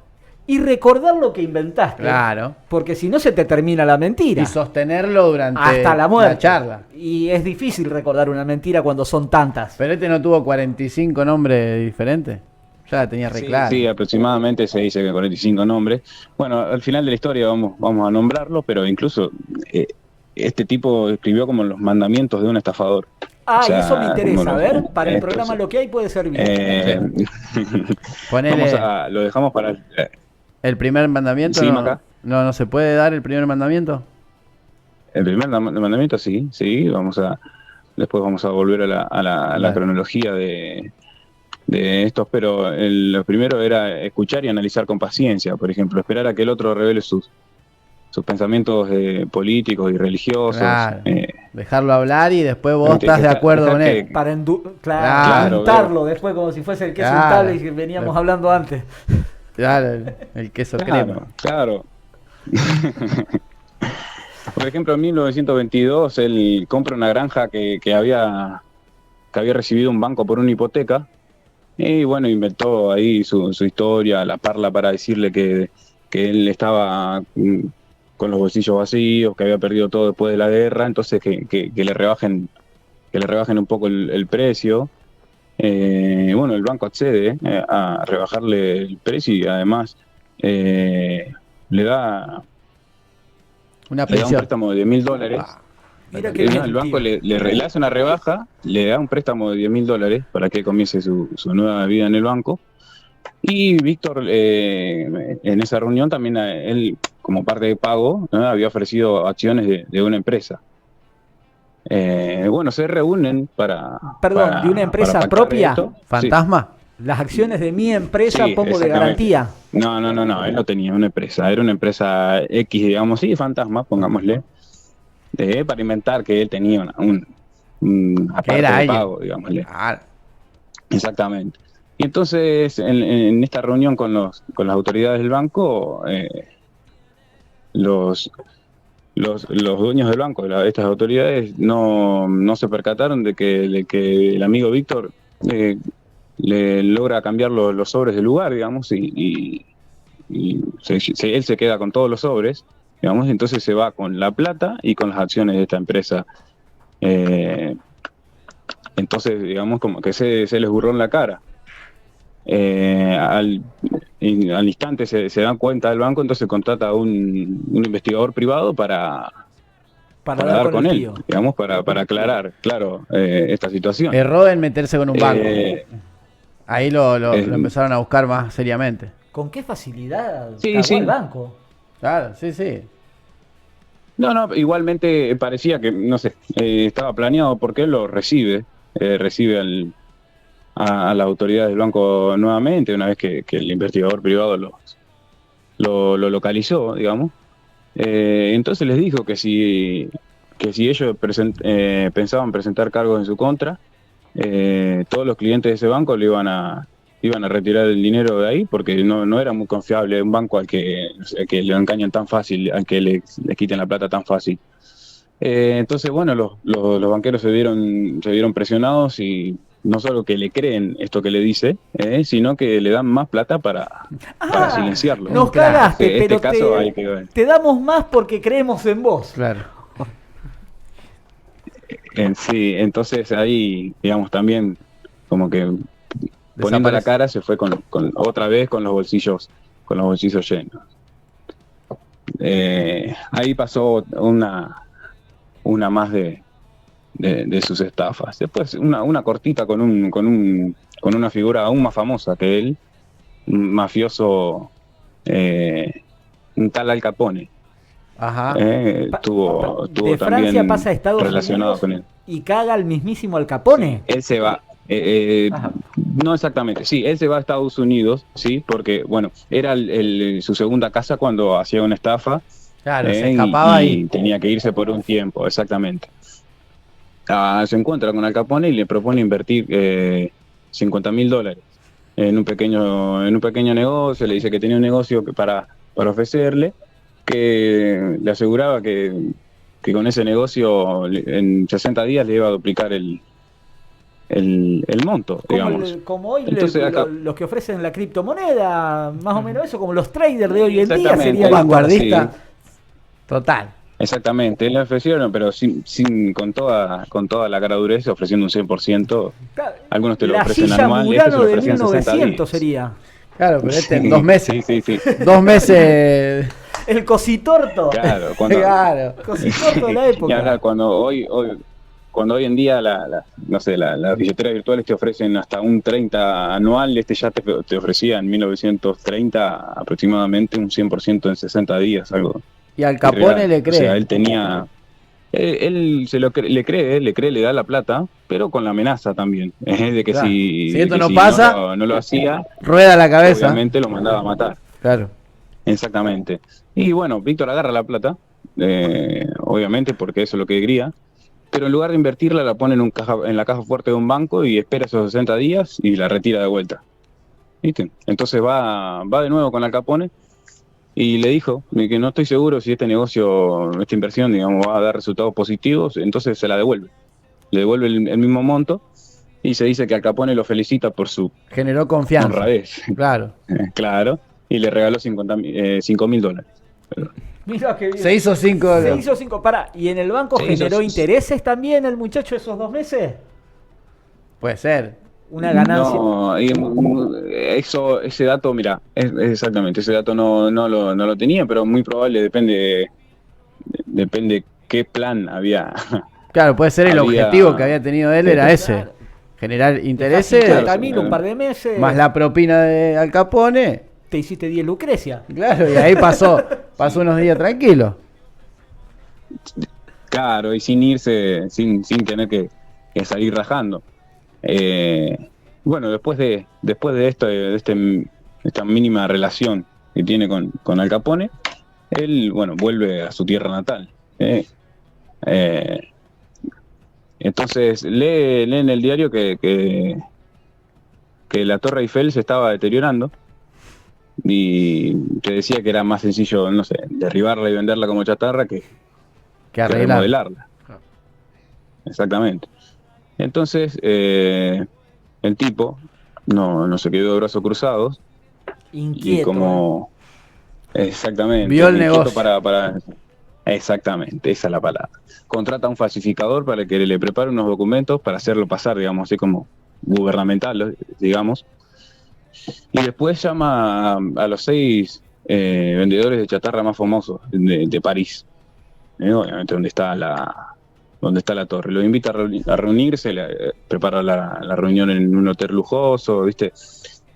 Y recordar lo que inventaste. Claro. Porque si no se te termina la mentira. Y sostenerlo durante hasta la muerte. la charla. Y es difícil recordar una mentira cuando son tantas. Pero no tuvo 45 nombres diferentes. Ya la tenía re clara. Sí, aproximadamente se dice que 45 nombres. Bueno, al final de la historia vamos a nombrarlo, pero incluso este tipo escribió como los mandamientos de un estafador. Ah, O sea, y eso me interesa. como A ver, para el entonces, programa Lo que hay puede servir. Lo dejamos para ¿El primer mandamiento? Sí, no, Maca. no se puede dar el primer mandamiento. El primer mandamiento, sí. Después vamos a volver a la cronología de estos, pero lo primero era escuchar y analizar con paciencia, por ejemplo, esperar a que el otro revele sus pensamientos políticos y religiosos. Claro. Dejarlo hablar y después vos estás de acuerdo con él. Para untarlo después como si fuese el queso untable que veníamos hablando antes. Claro, el queso crema. Claro. Por ejemplo, en 1922 él compra una granja que había recibido un banco por una hipoteca y bueno, inventó ahí su historia, la parla para decirle que él estaba con los bolsillos vacíos, que había perdido todo después de la guerra, entonces que le rebajen un poco el precio. Bueno, el banco accede a rebajarle el precio y además le da un préstamo de $10,000. Mira qué El banco le hace una rebaja, le da un préstamo de $10,000 para que comience su nueva vida en el banco. Y Víctor, en esa reunión también él, como parte de pago, ¿no?, había ofrecido acciones de una empresa. Bueno, se reúnen para... Perdón, ¿de una empresa propia? Esto. ¿Fantasma? Sí. Las acciones de mi empresa Sí, pongo de exactamente. garantía. No, él no tenía una empresa, era una empresa X, digamos, sí, fantasma, pongámosle, para inventar que él tenía un aparato era de alguien. pago, digámosle. Exactamente. Y entonces, en esta reunión con las autoridades del banco, los dueños del banco, estas autoridades, no se percataron de que el amigo Víctor le logra cambiar los sobres del lugar, digamos, y él se queda con todos los sobres, digamos, entonces se va con la plata y con las acciones de esta empresa. Entonces, digamos, como que se les burló en la cara. Al instante se dan cuenta del banco, entonces contrata a un investigador privado para dar con él, digamos, para aclarar, claro, esta situación. Erró en meterse con un banco. Ahí lo empezaron a buscar más seriamente. ¿Con qué facilidad Sí, cagó sí. el banco? Claro, sí. No, igualmente parecía que, no sé, estaba planeado porque él lo recibe a la autoridad del banco nuevamente, una vez que el investigador privado lo localizó, digamos. Entonces les dijo que si ellos pensaban presentar cargos en su contra, todos los clientes de ese banco le iban a retirar el dinero de ahí, porque no era muy confiable un banco al que le engañan tan fácil, al que le quiten la plata tan fácil. Entonces, bueno, los banqueros se vieron presionados y no solo que le creen esto que le dice, sino que le dan más plata para silenciarlo. Nos cagaste, En pero este caso hay que... te damos más porque creemos en vos. Claro. Sí, entonces ahí, digamos, también como que poniendo la Desaparece. cara, se fue otra vez con los bolsillos llenos. Ahí pasó una más de sus estafas. Después una cortita con una figura aún más famosa que él, un mafioso, un tal Al Capone. Ajá. Tuvo De Francia también pasa a Estados relacionado Unidos con él. y caga al mismísimo Al Capone. Él se va. No exactamente, sí, él se va a Estados Unidos, sí, porque, bueno, era su segunda casa cuando hacía una estafa. Claro, se escapaba y tenía que irse por un tiempo, exactamente. Se encuentra con Al Capone y le propone invertir $50.000 en un pequeño negocio. Le dice que tenía un negocio para ofrecerle, que le aseguraba que con ese negocio en 60 días le iba a duplicar el monto, digamos. Como hoy Entonces, los que ofrecen la criptomoneda, más o menos eso, como los traders de hoy en día. Exactamente. Sería vanguardista. Sí. Total. Exactamente, le ofrecieron, pero con toda la cara dureza, ofreciendo un 100%. Algunos te lo la ofrecen silla anual, este se Murano lo de ofrecían 60 1900 días. sería. Claro, pero este en Sí, 2 meses. Sí. 2 meses. El cositorto. Claro, cuando, Claro. Cositorto de la y época. ahora cuando hoy en día no sé, las billeteras virtuales te ofrecen hasta un 30 anual, ya te ofrecía en 1930 aproximadamente un 100% en 60 días, algo. Y Al Capone irreal. le cree. O sea, él tenía... Él le da la plata, pero con la amenaza también, de que Claro. si esto que no si pasa, no lo hacía, rueda la cabeza. obviamente lo mandaba a matar. Claro. Exactamente. Y bueno, Víctor agarra la plata, obviamente porque eso es lo que quería, pero en lugar de invertirla la pone en la caja fuerte de un banco y espera esos 60 días y la retira de vuelta. ¿Viste? Entonces va de nuevo con Al Capone y le dijo de que no estoy seguro si esta inversión, digamos, va a dar resultados positivos, entonces se la devuelve. Le devuelve el mismo monto y se dice que Al Capone lo felicita por su Generó confianza. honradez. Claro. Claro. Y le regaló $5.000. Mira que bien. Se hizo $5. Se hizo 5. Pará, ¿y en el banco Se hizo generó 5. intereses también el muchacho esos 2 meses? Puede ser. Una ganancia. No, ese dato, mira, exactamente, ese dato no lo tenía, pero muy probable, depende qué plan había. Claro, puede ser el objetivo que había tenido él, era ese. Claro. Generar intereses. 50.000 un par de meses. Más la propina de Al Capone. Te hiciste 10 Lucrecia. Claro, y ahí pasó unos días tranquilos. Claro, y sin irse, sin tener que salir rajando. Bueno, después de esta mínima relación que tiene con Al Capone, él, bueno, vuelve a su tierra natal. Entonces lee en el diario que la Torre Eiffel se estaba deteriorando y te decía que era más sencillo, no sé, derribarla y venderla como chatarra que remodelarla. Exactamente. Entonces el tipo no se quedó de brazos cruzados. Inquieto. Y como exactamente vio el inquieto negocio. para exactamente, esa es la palabra. Contrata a un falsificador para que le prepare unos documentos para hacerlo pasar, digamos, así como gubernamental, digamos. Y después llama a los 6 vendedores de chatarra más famosos de París, obviamente donde está la torre. Los invita a reunirse, prepara la reunión en un hotel lujoso, ¿viste?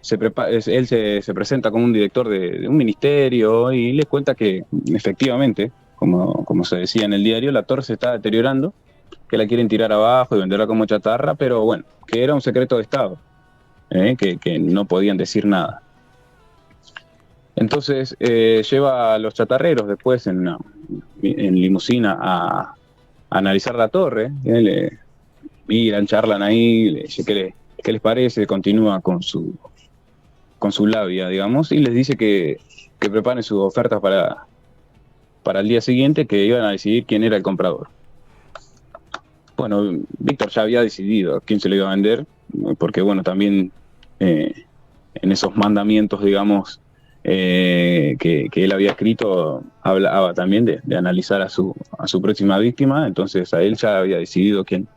Él se presenta como un director de un ministerio y les cuenta que efectivamente, como se decía en el diario, la torre se está deteriorando, que la quieren tirar abajo y venderla como chatarra, pero bueno, que era un secreto de Estado, que no podían decir nada. Entonces lleva a los chatarreros después en limusina a analizar la torre, miran, charlan ahí, le dice qué les parece, continúa con su labia, digamos, y les dice que preparen sus ofertas para el día siguiente, que iban a decidir quién era el comprador. Bueno, Víctor ya había decidido a quién se le iba a vender, porque bueno, también en esos mandamientos, digamos, que él había escrito, hablaba también de analizar a su próxima víctima, entonces a él ya había decidido quién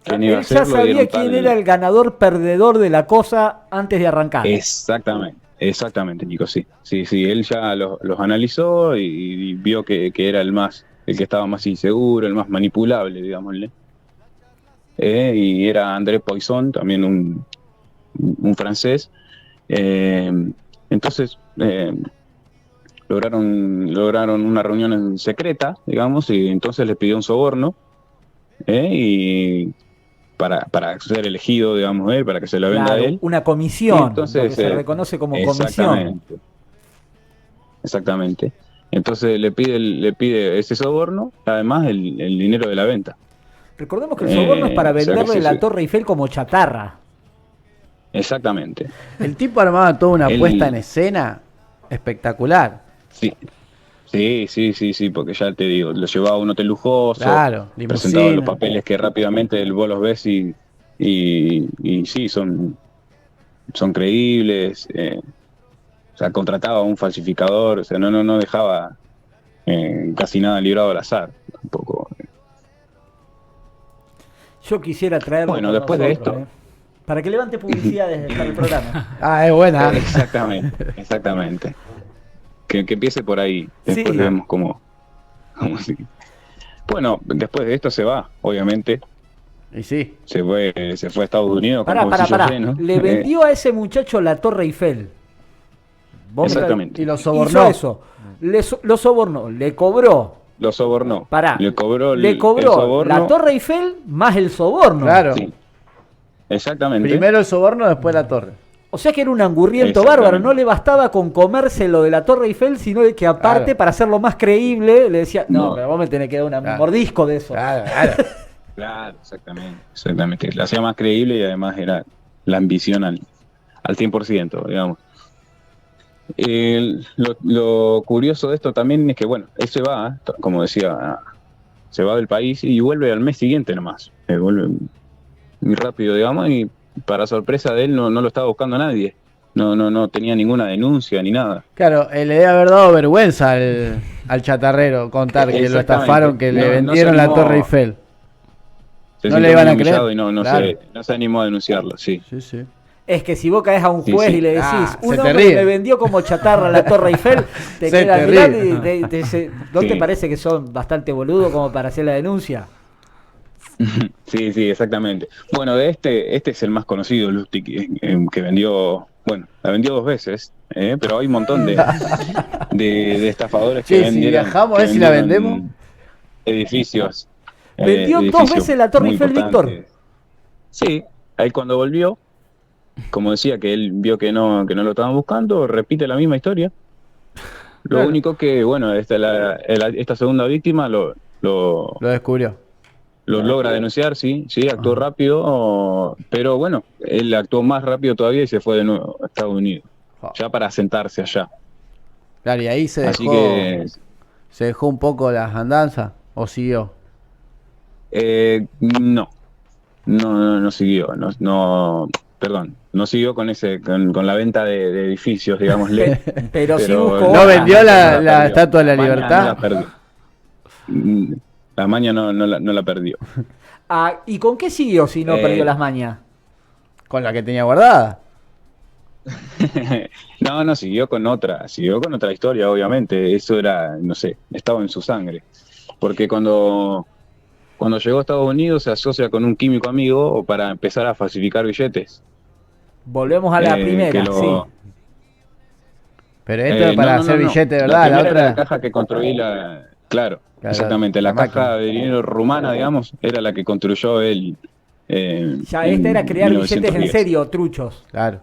quién iba a Él ya hacerlo. y sabía un quién tal- era el ganador perdedor de la cosa antes de arrancar. Exactamente, Nico, sí. Sí, él ya los analizó y vio que era el que estaba más inseguro, el más manipulable, digámosle. Y era André Poisson, también un francés. Entonces, lograron una reunión en secreta, digamos, y entonces le pidió un soborno, y para ser elegido, digamos, él, para que se lo venda a Claro, él. una comisión, Y entonces, lo que se reconoce como comisión. Exactamente. Entonces le pide ese soborno, además el dinero de la venta. Recordemos que el soborno es para o sea que venderle sí, la sí. Torre Eiffel como chatarra. Exactamente. El tipo armaba toda una Él- puesta en escena espectacular. Sí, porque ya te digo, lo llevaba a un hotel lujoso, Claro, presentaba limusina. los papeles que rápidamente vos los ves y sí, son creíbles. O sea, contrataba a un falsificador, o sea, no dejaba casi nada librado al azar, tampoco. Yo quisiera traerlo Bueno, con después de nosotros, esto. para que levante publicidad para el programa. Ah, es buena. Exactamente. Que empiece por ahí. Después Sí. vemos cómo sigue. Bueno, después de esto se va, obviamente. Y sí. Se fue a Estados Unidos con Pará. bolsillos llenos. Le vendió a ese muchacho la Torre Eiffel. Exactamente. Y lo Hizo sobornó. eso. Lo sobornó, le cobró. Lo sobornó. Pará. Le cobró Le el cobró soborno. la Torre Eiffel más el soborno. Claro. Sí. Exactamente. Primero el soborno, después la torre. O sea que era un angurriento Exactamente. bárbaro. No le bastaba con comerse lo de la Torre Eiffel, sino de que aparte, Claro. para hacerlo más creíble, le decía, no, No. pero vos me tenés que dar un Claro. mordisco de eso. Claro, exactamente. La hacía más creíble y además era la ambición al 100%, digamos. Lo curioso de esto también es que, bueno, él se va, como decía, se va del país y vuelve al mes siguiente nomás. Vuelve muy rápido, digamos, y para sorpresa de él no lo estaba buscando nadie. No tenía ninguna denuncia ni nada. Claro, le debe haber dado vergüenza al chatarrero contar que lo Exactamente. estafaron, que le No se vendieron la animó. Torre Eiffel. Se No sintió le iban muy a creer. humillado y no Claro. no se animó a denunciarlo, sí. Sí. Es que si vos caes a un Sí, juez sí. y le decís, Ah, un se te hombre ríe. me vendió como chatarra la Torre Eiffel, te Se queda te mirando ríe. y te dice, ¿no Sí. te parece que son bastante boludos como para hacer la denuncia? Sí, exactamente. Bueno, este es el más conocido, Lustig, que vendió, bueno, la vendió 2 veces, pero hay un montón de estafadores que Sí, si vendieron. viajamos, a que ver si la vendieron vendemos. Edificios. ¿Vendió 2 edificios veces la Torre muy Eiffel, Víctor? importantes. Sí, ahí cuando volvió, como decía que él vio que no lo estaban buscando, repite la misma historia. Lo Claro. único que, bueno, esta segunda víctima lo descubrió. Lo logra denunciar, sí, actuó rápido, pero bueno, él actuó más rápido todavía y se fue de nuevo a Estados Unidos, ya para asentarse allá. Claro, y ahí se Así dejó, que, se dejó un poco las andanzas, ¿o siguió? no siguió, perdón, no siguió con la venta de edificios, digámosle. Pero sí buscó. ¿No vendió la perdió. Estatua de la Maña Libertad? no la perdió. La maña no la perdió. Ah, ¿y con qué siguió si no perdió las mañas? Con la que tenía guardada. No, siguió con otra historia, obviamente. Eso era, no sé, estaba en su sangre. Porque cuando llegó a Estados Unidos se asocia con un químico amigo para empezar a falsificar billetes. Volvemos a la primera, sí. Pero esto es para hacer billete de verdad, La la primera era otra. la caja que construí Claro, exactamente. La caja de dinero rumana, digamos, era la que construyó él. Ya esta era crear billetes en serio, truchos. Claro.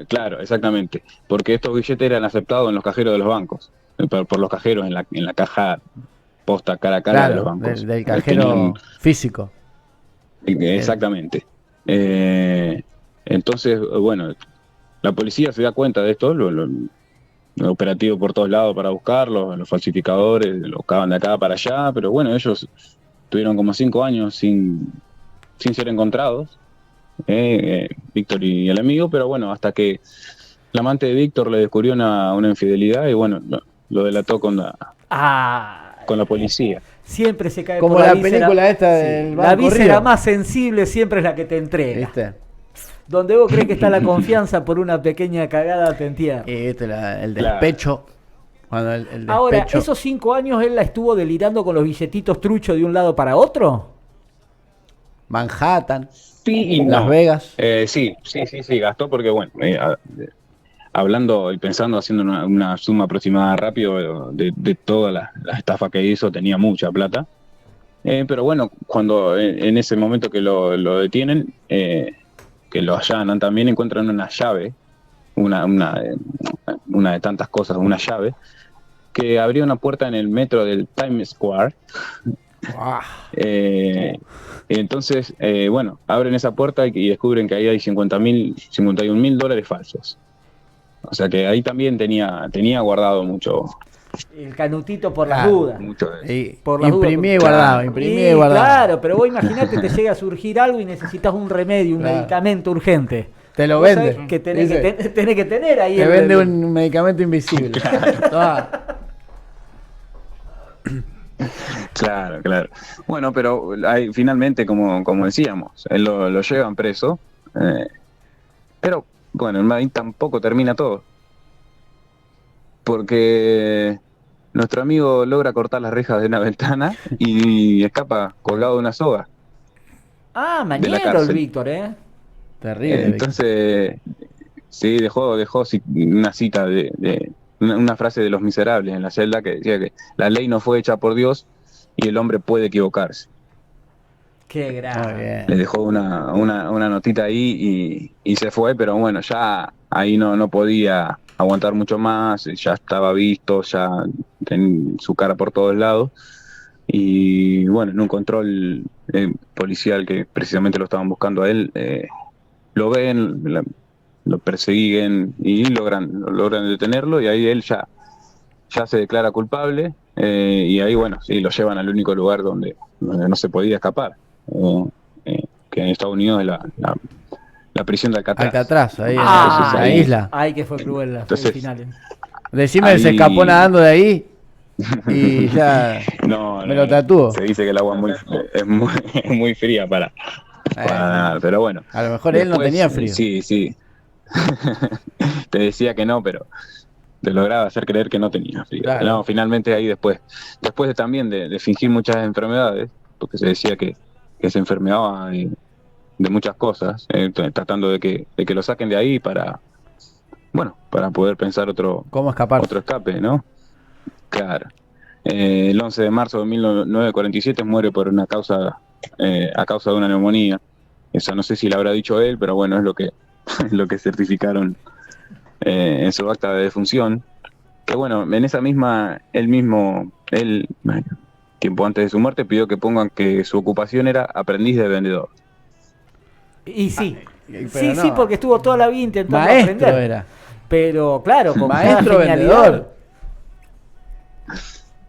Claro, exactamente. Porque estos billetes eran aceptados en los cajeros de los bancos. Por los cajeros en la caja posta cara a cara de los Claro, bancos. del cajero Tenían- físico. Exactamente. Entonces, bueno, la policía se da cuenta de esto, lo operativo por todos lados para buscarlos, los falsificadores, lo buscaban de acá para allá, pero bueno, ellos tuvieron como 5 años sin ser encontrados, Víctor y el amigo, pero bueno, hasta que la amante de Víctor le descubrió una infidelidad y bueno, lo delató con con la policía. Siempre se cae Como por la víscera. película esta Sí, del la Banco víscera Río. más sensible siempre es la que te entrega. ¿Viste? Donde vos crees que está la confianza por una pequeña cagada te entierra. Y viste el Claro. despecho. Cuando el Ahora, despecho. ¿esos 5 años él la estuvo delirando con los billetitos truchos de un lado para otro? Manhattan. Sí y Las no. Vegas. Sí, gastó porque, bueno, hablando y pensando, haciendo una suma aproximada rápido de toda la estafa que hizo, tenía mucha plata. Pero bueno, cuando en ese momento que lo detienen, que lo allanan, también encuentran una llave, una de tantas cosas, una llave, que abrió una puerta en el metro del Times Square. Entonces, bueno, abren esa puerta y descubren que ahí hay $51,000 falsos. O sea que ahí también tenía guardado mucho. El canutito por las dudas. Mucho Por las Imprimí y dudas. guardaba, imprimí y guardaba. Claro, pero vos imaginate te llega a surgir algo y necesitas un remedio, un Claro. medicamento urgente. Te lo Vos vende. sabés que tenés, Dice, tenés que tener ahí. Te el- vende un medicamento invisible. Tomá. Claro. Bueno, pero ahí, finalmente, como decíamos, él lo llevan preso. Pero, bueno, ahí tampoco termina todo. Porque nuestro amigo logra cortar las rejas de una ventana y escapa colgado de una soga. Ah, de la mañero el cárcel. Víctor, ¿eh? Terrible. Entonces, sí, dejó una cita una frase de Los Miserables en la celda que decía que la ley no fue hecha por Dios y el hombre puede equivocarse. Qué grave. Le dejó una notita ahí y se fue, pero bueno, ya ahí no podía aguantar mucho más, ya estaba visto, ya tenía su cara por todos lados. Y bueno, en un control policial que precisamente lo estaban buscando a él, lo ven, lo persiguen y logran detenerlo, y ahí él ya se declara culpable, y ahí bueno, sí, lo llevan al único lugar donde no se podía escapar, que en Estados Unidos es la prisión de Alcatraz. Alcatraz, ahí en Entonces, la ahí- isla. Ay, que fue cruel la Entonces, final. Decime que se ahí- escapó nadando de ahí y ya No, me lo tatuó. Se dice que el agua es muy fría para nadar, pero bueno. A lo mejor él no tenía frío. Sí. Te decía que no, pero te lograba hacer creer que no tenía frío. Claro. No, finalmente ahí después de también de fingir muchas enfermedades, porque se decía que se enfermaba de muchas cosas, tratando de que lo saquen de ahí para poder pensar ¿Cómo escapar? otro escape, ¿no? Claro. El 11 de marzo de 1947 muere por a causa de una neumonía. Eso no sé si lo habrá dicho él, pero bueno, es lo que certificaron en su acta de defunción. Que bueno, en esa misma, él, tiempo antes de su muerte, pidió que pongan que su ocupación era aprendiz de vendedor. Y sí, pero sí, no. porque estuvo toda la vida intentando Maestro aprender. era. Pero claro, con Maestro cada genialidad. vendedor.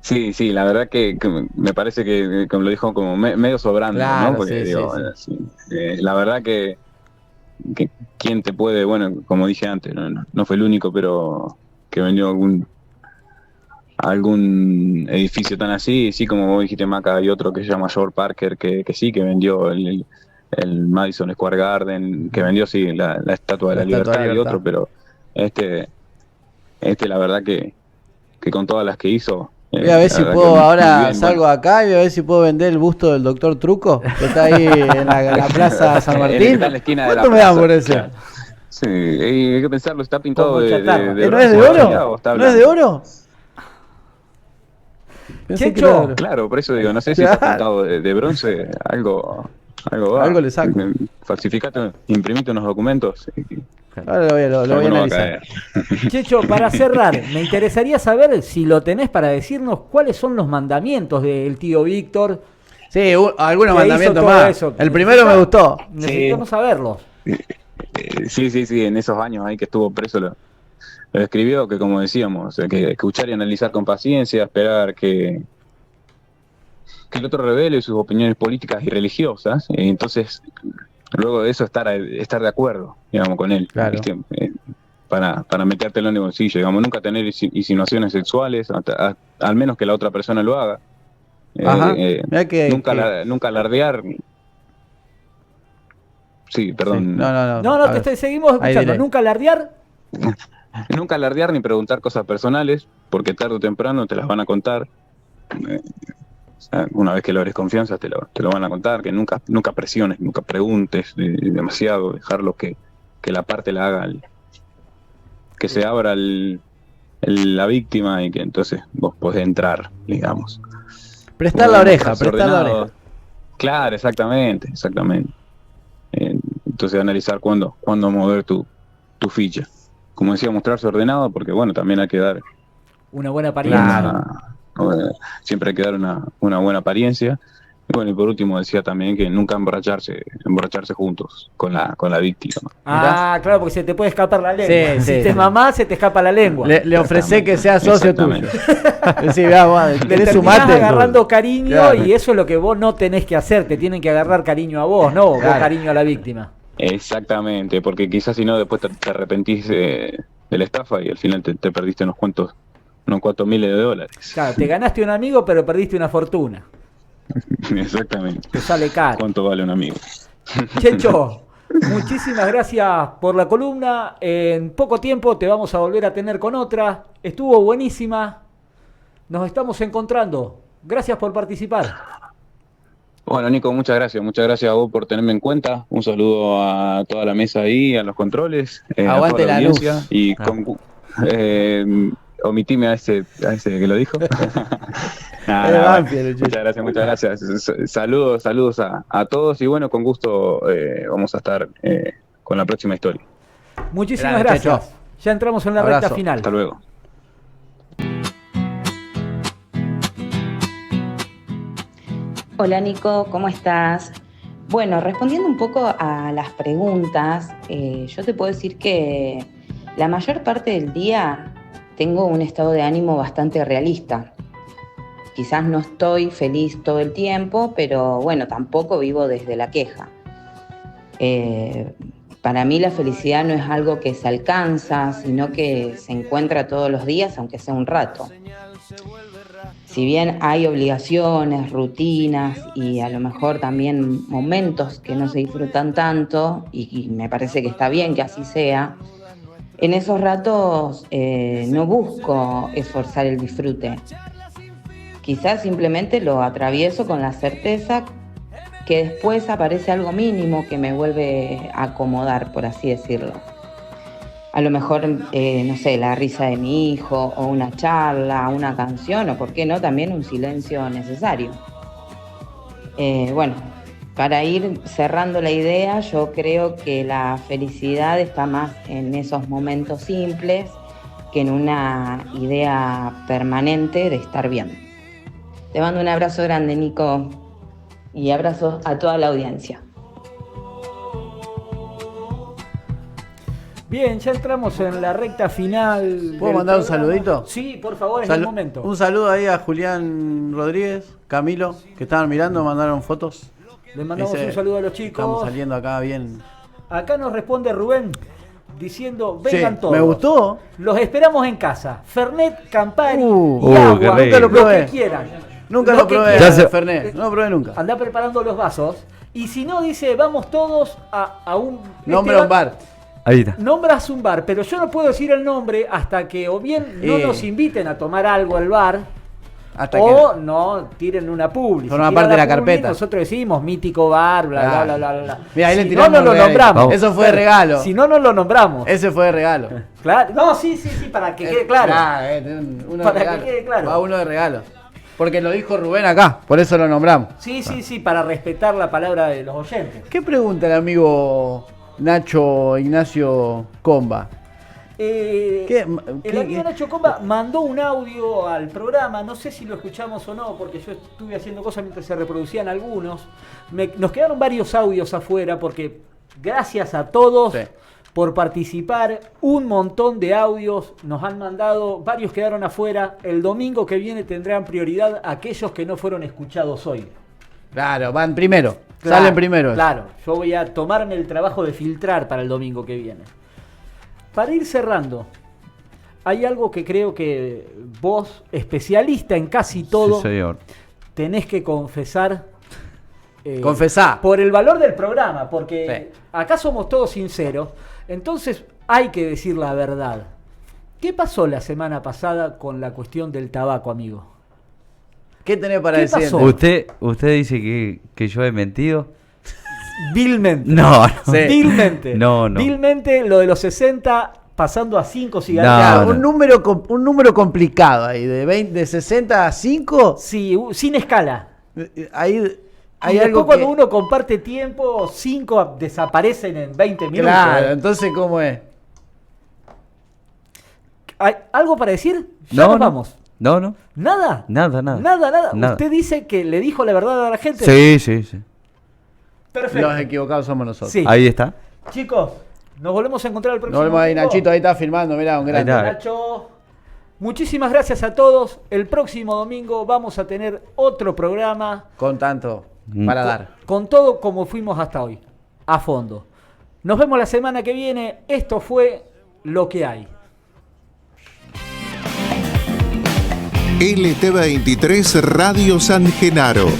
Sí, la verdad que me parece que, como lo dijo, como medio sobrando, Claro, ¿no? Porque sí, digo, sí. la verdad que quién te puede, bueno, como dije antes, no fue el único, pero que vendió algún edificio tan así, sí, como vos dijiste, Maca, hay otro que se llama George Parker, que sí, que vendió el Madison Square Garden, que vendió, sí, la Estatua de la Libertad y otro, pero este la verdad que con todas las que hizo. Voy a ver la si verdad puedo, que muy ahora bien, salgo acá y voy a ver si puedo vender el busto del doctor Truco, que está ahí en la plaza San Martín. Está en la esquina de la ¿Cuánto me dan plaza, por ese? claro. Sí, y hay que pensarlo, está pintado Como de chatarra. ¿No es de bronce oro? o está ¿No es de blanco. oro? Pensé que Checho. era de oro. Claro, por eso digo, no sé si Claro. está pintado de bronce, algo va. Algo le saco. Falsificate, imprimite unos documentos. Ahora lo voy a alguno va a analizar. caer. Checho, para cerrar, me interesaría saber si lo tenés para decirnos cuáles son los mandamientos del tío Víctor. Sí, algunos que hizo mandamientos todo más. eso. El primero me gustó. Necesitamos saberlos. Sí, en esos años ahí que estuvo preso lo escribió, que como decíamos, que escuchar y analizar con paciencia, esperar que el otro revele sus opiniones políticas y religiosas, entonces luego de eso estar de acuerdo, digamos, con él, Claro. ¿viste? Para metértelo en el bolsillo, digamos, nunca tener insinuaciones sexuales, al menos que la otra persona lo haga. Ajá. Mirá Nunca alardear. Sí, perdón. Seguimos escuchando. Nunca alardear. Nunca alardear ni preguntar cosas personales, porque tarde o temprano te las van a contar. O sea, una vez que logres confianza te lo van a contar, que nunca presiones, nunca preguntes demasiado, dejarlo que la parte la haga, que se abra la víctima y que entonces vos podés entrar, digamos. Prestar la oreja. Claro, exactamente. Entonces analizar cuándo mover tu ficha. Como decía, mostrarse ordenado, porque bueno, también hay que dar una buena apariencia. Siempre hay que dar una buena apariencia. Y bueno, y por último decía también que nunca emborracharse juntos con la víctima. Claro, porque se te puede escapar la lengua. Si te mamás, se te escapa la lengua. Le ofrecé que sea socio tuyo. Sí, le terminás agarrando cariño y eso es lo que vos no tenés que hacer. Te tienen que agarrar cariño a vos, no vos cariño a la víctima. Exactamente, porque quizás si no después te arrepentís de la estafa y al final te perdiste unos cuantos miles de dólares. Claro, te ganaste un amigo pero perdiste una fortuna. Exactamente. Te sale caro. ¿Cuánto vale un amigo? Checho, muchísimas gracias por la columna. En poco tiempo te vamos a volver a tener con otra. Estuvo buenísima. Nos estamos encontrando. Gracias por participar. Bueno, Nico, muchas gracias a vos por tenerme en cuenta. Un saludo a toda la mesa ahí, a los controles, aguante a toda la audiencia luz. Y omitime a ese que lo dijo. Muchas gracias. Saludos a todos y bueno, con gusto vamos a estar con la próxima historia. Muchísimas gracias. Checho. Ya entramos en la recta final. Hasta luego. Hola Nico, ¿cómo estás? Bueno, respondiendo un poco a las preguntas, yo te puedo decir que la mayor parte del día tengo un estado de ánimo bastante realista. Quizás no estoy feliz todo el tiempo, pero bueno, tampoco vivo desde la queja. Para mí la felicidad no es algo que se alcanza, sino que se encuentra todos los días, aunque sea un rato. Si bien hay obligaciones, rutinas y a lo mejor también momentos que no se disfrutan tanto, y me parece que está bien que así sea, en esos ratos no busco esforzar el disfrute. Quizás simplemente lo atravieso con la certeza que después aparece algo mínimo que me vuelve a acomodar, por así decirlo. A lo mejor, no sé, la risa de mi hijo, o una charla, una canción, o por qué no, también un silencio necesario. Bueno, para ir cerrando la idea, yo creo que la felicidad está más en esos momentos simples que en una idea permanente de estar bien. Te mando un abrazo grande, Nico, y abrazos a toda la audiencia. Bien, ya entramos en la recta final. ¿Puedo mandar un saludito? Sí, por favor, es el momento. Un saludo ahí a Julián Rodríguez, Camilo, que estaban mirando, mandaron fotos. Les mandamos un saludo a los chicos. Estamos saliendo acá bien. Acá nos responde Rubén diciendo, vengan todos. Me gustó. Los esperamos en casa. Fernet, Campari y agua. Nunca lo probé. Lo que quieran. Nunca lo probé, Fernet. No lo probé nunca. Andá preparando los vasos. Y si no, dice, vamos todos a un... Nombra un bar. Ahí está. Nombras un bar, pero yo no puedo decir el nombre hasta que o bien no nos inviten a tomar algo al bar, o no tiren una publi. Forma parte de la carpeta. Nosotros decimos mítico bar, bla, bla, bla, bla. Mira, ahí si le tiramos no lo nombramos. Eso fue de regalo. Si no, no lo nombramos. Ese fue de regalo. Claro. No, sí, para que quede claro. Para que quede claro. Va uno de regalo. Porque lo dijo Rubén acá, por eso lo nombramos. Sí, para respetar la palabra de los oyentes. ¿Qué pregunta el amigo Nacho Ignacio Comba? El amigo Nacho Comba mandó un audio al programa, no sé si lo escuchamos o no, porque yo estuve haciendo cosas mientras se reproducían algunos. Nos quedaron varios audios afuera, porque gracias a todos por participar, un montón de audios nos han mandado, varios quedaron afuera. El domingo que viene tendrán prioridad aquellos que no fueron escuchados hoy. Claro, van primero. Salen primero. Claro, yo voy a tomarme el trabajo de filtrar para el domingo que viene. Para ir cerrando, hay algo que creo que vos, especialista en casi todo, tenés que confesar. Confesá. Por el valor del programa, porque acá somos todos sinceros. Entonces hay que decir la verdad. ¿Qué pasó la semana pasada con la cuestión del tabaco, amigo? ¿Qué tenés para ¿Qué decir? pasó? ¿Usted dice que yo he mentido? Vilmente. No. Vilmente. No. Vilmente, lo de los 60 pasando a 5 cigarrillos. Claro, un número complicado ahí, de 60 a 5. Sí, sin escala. Hay Y después algo cuando uno comparte tiempo, 5 desaparecen en 20 minutos. Claro, entonces ¿cómo es? ¿Hay algo para decir? Ya nos vamos. No. ¿Nada? Nada. ¿Usted dice que le dijo la verdad a la gente? Sí. Perfecto. Los equivocados somos nosotros. Sí. Ahí está. Chicos, nos volvemos a encontrar el próximo Nos vemos ahí, domingo. Nachito, ahí está filmando, mirá, un grande. Nacho, muchísimas gracias a todos. El próximo domingo vamos a tener otro programa. Con tanto para dar. Con todo como fuimos hasta hoy. A fondo. Nos vemos la semana que viene. Esto fue Lo que hay. LT23 Radio San Genaro.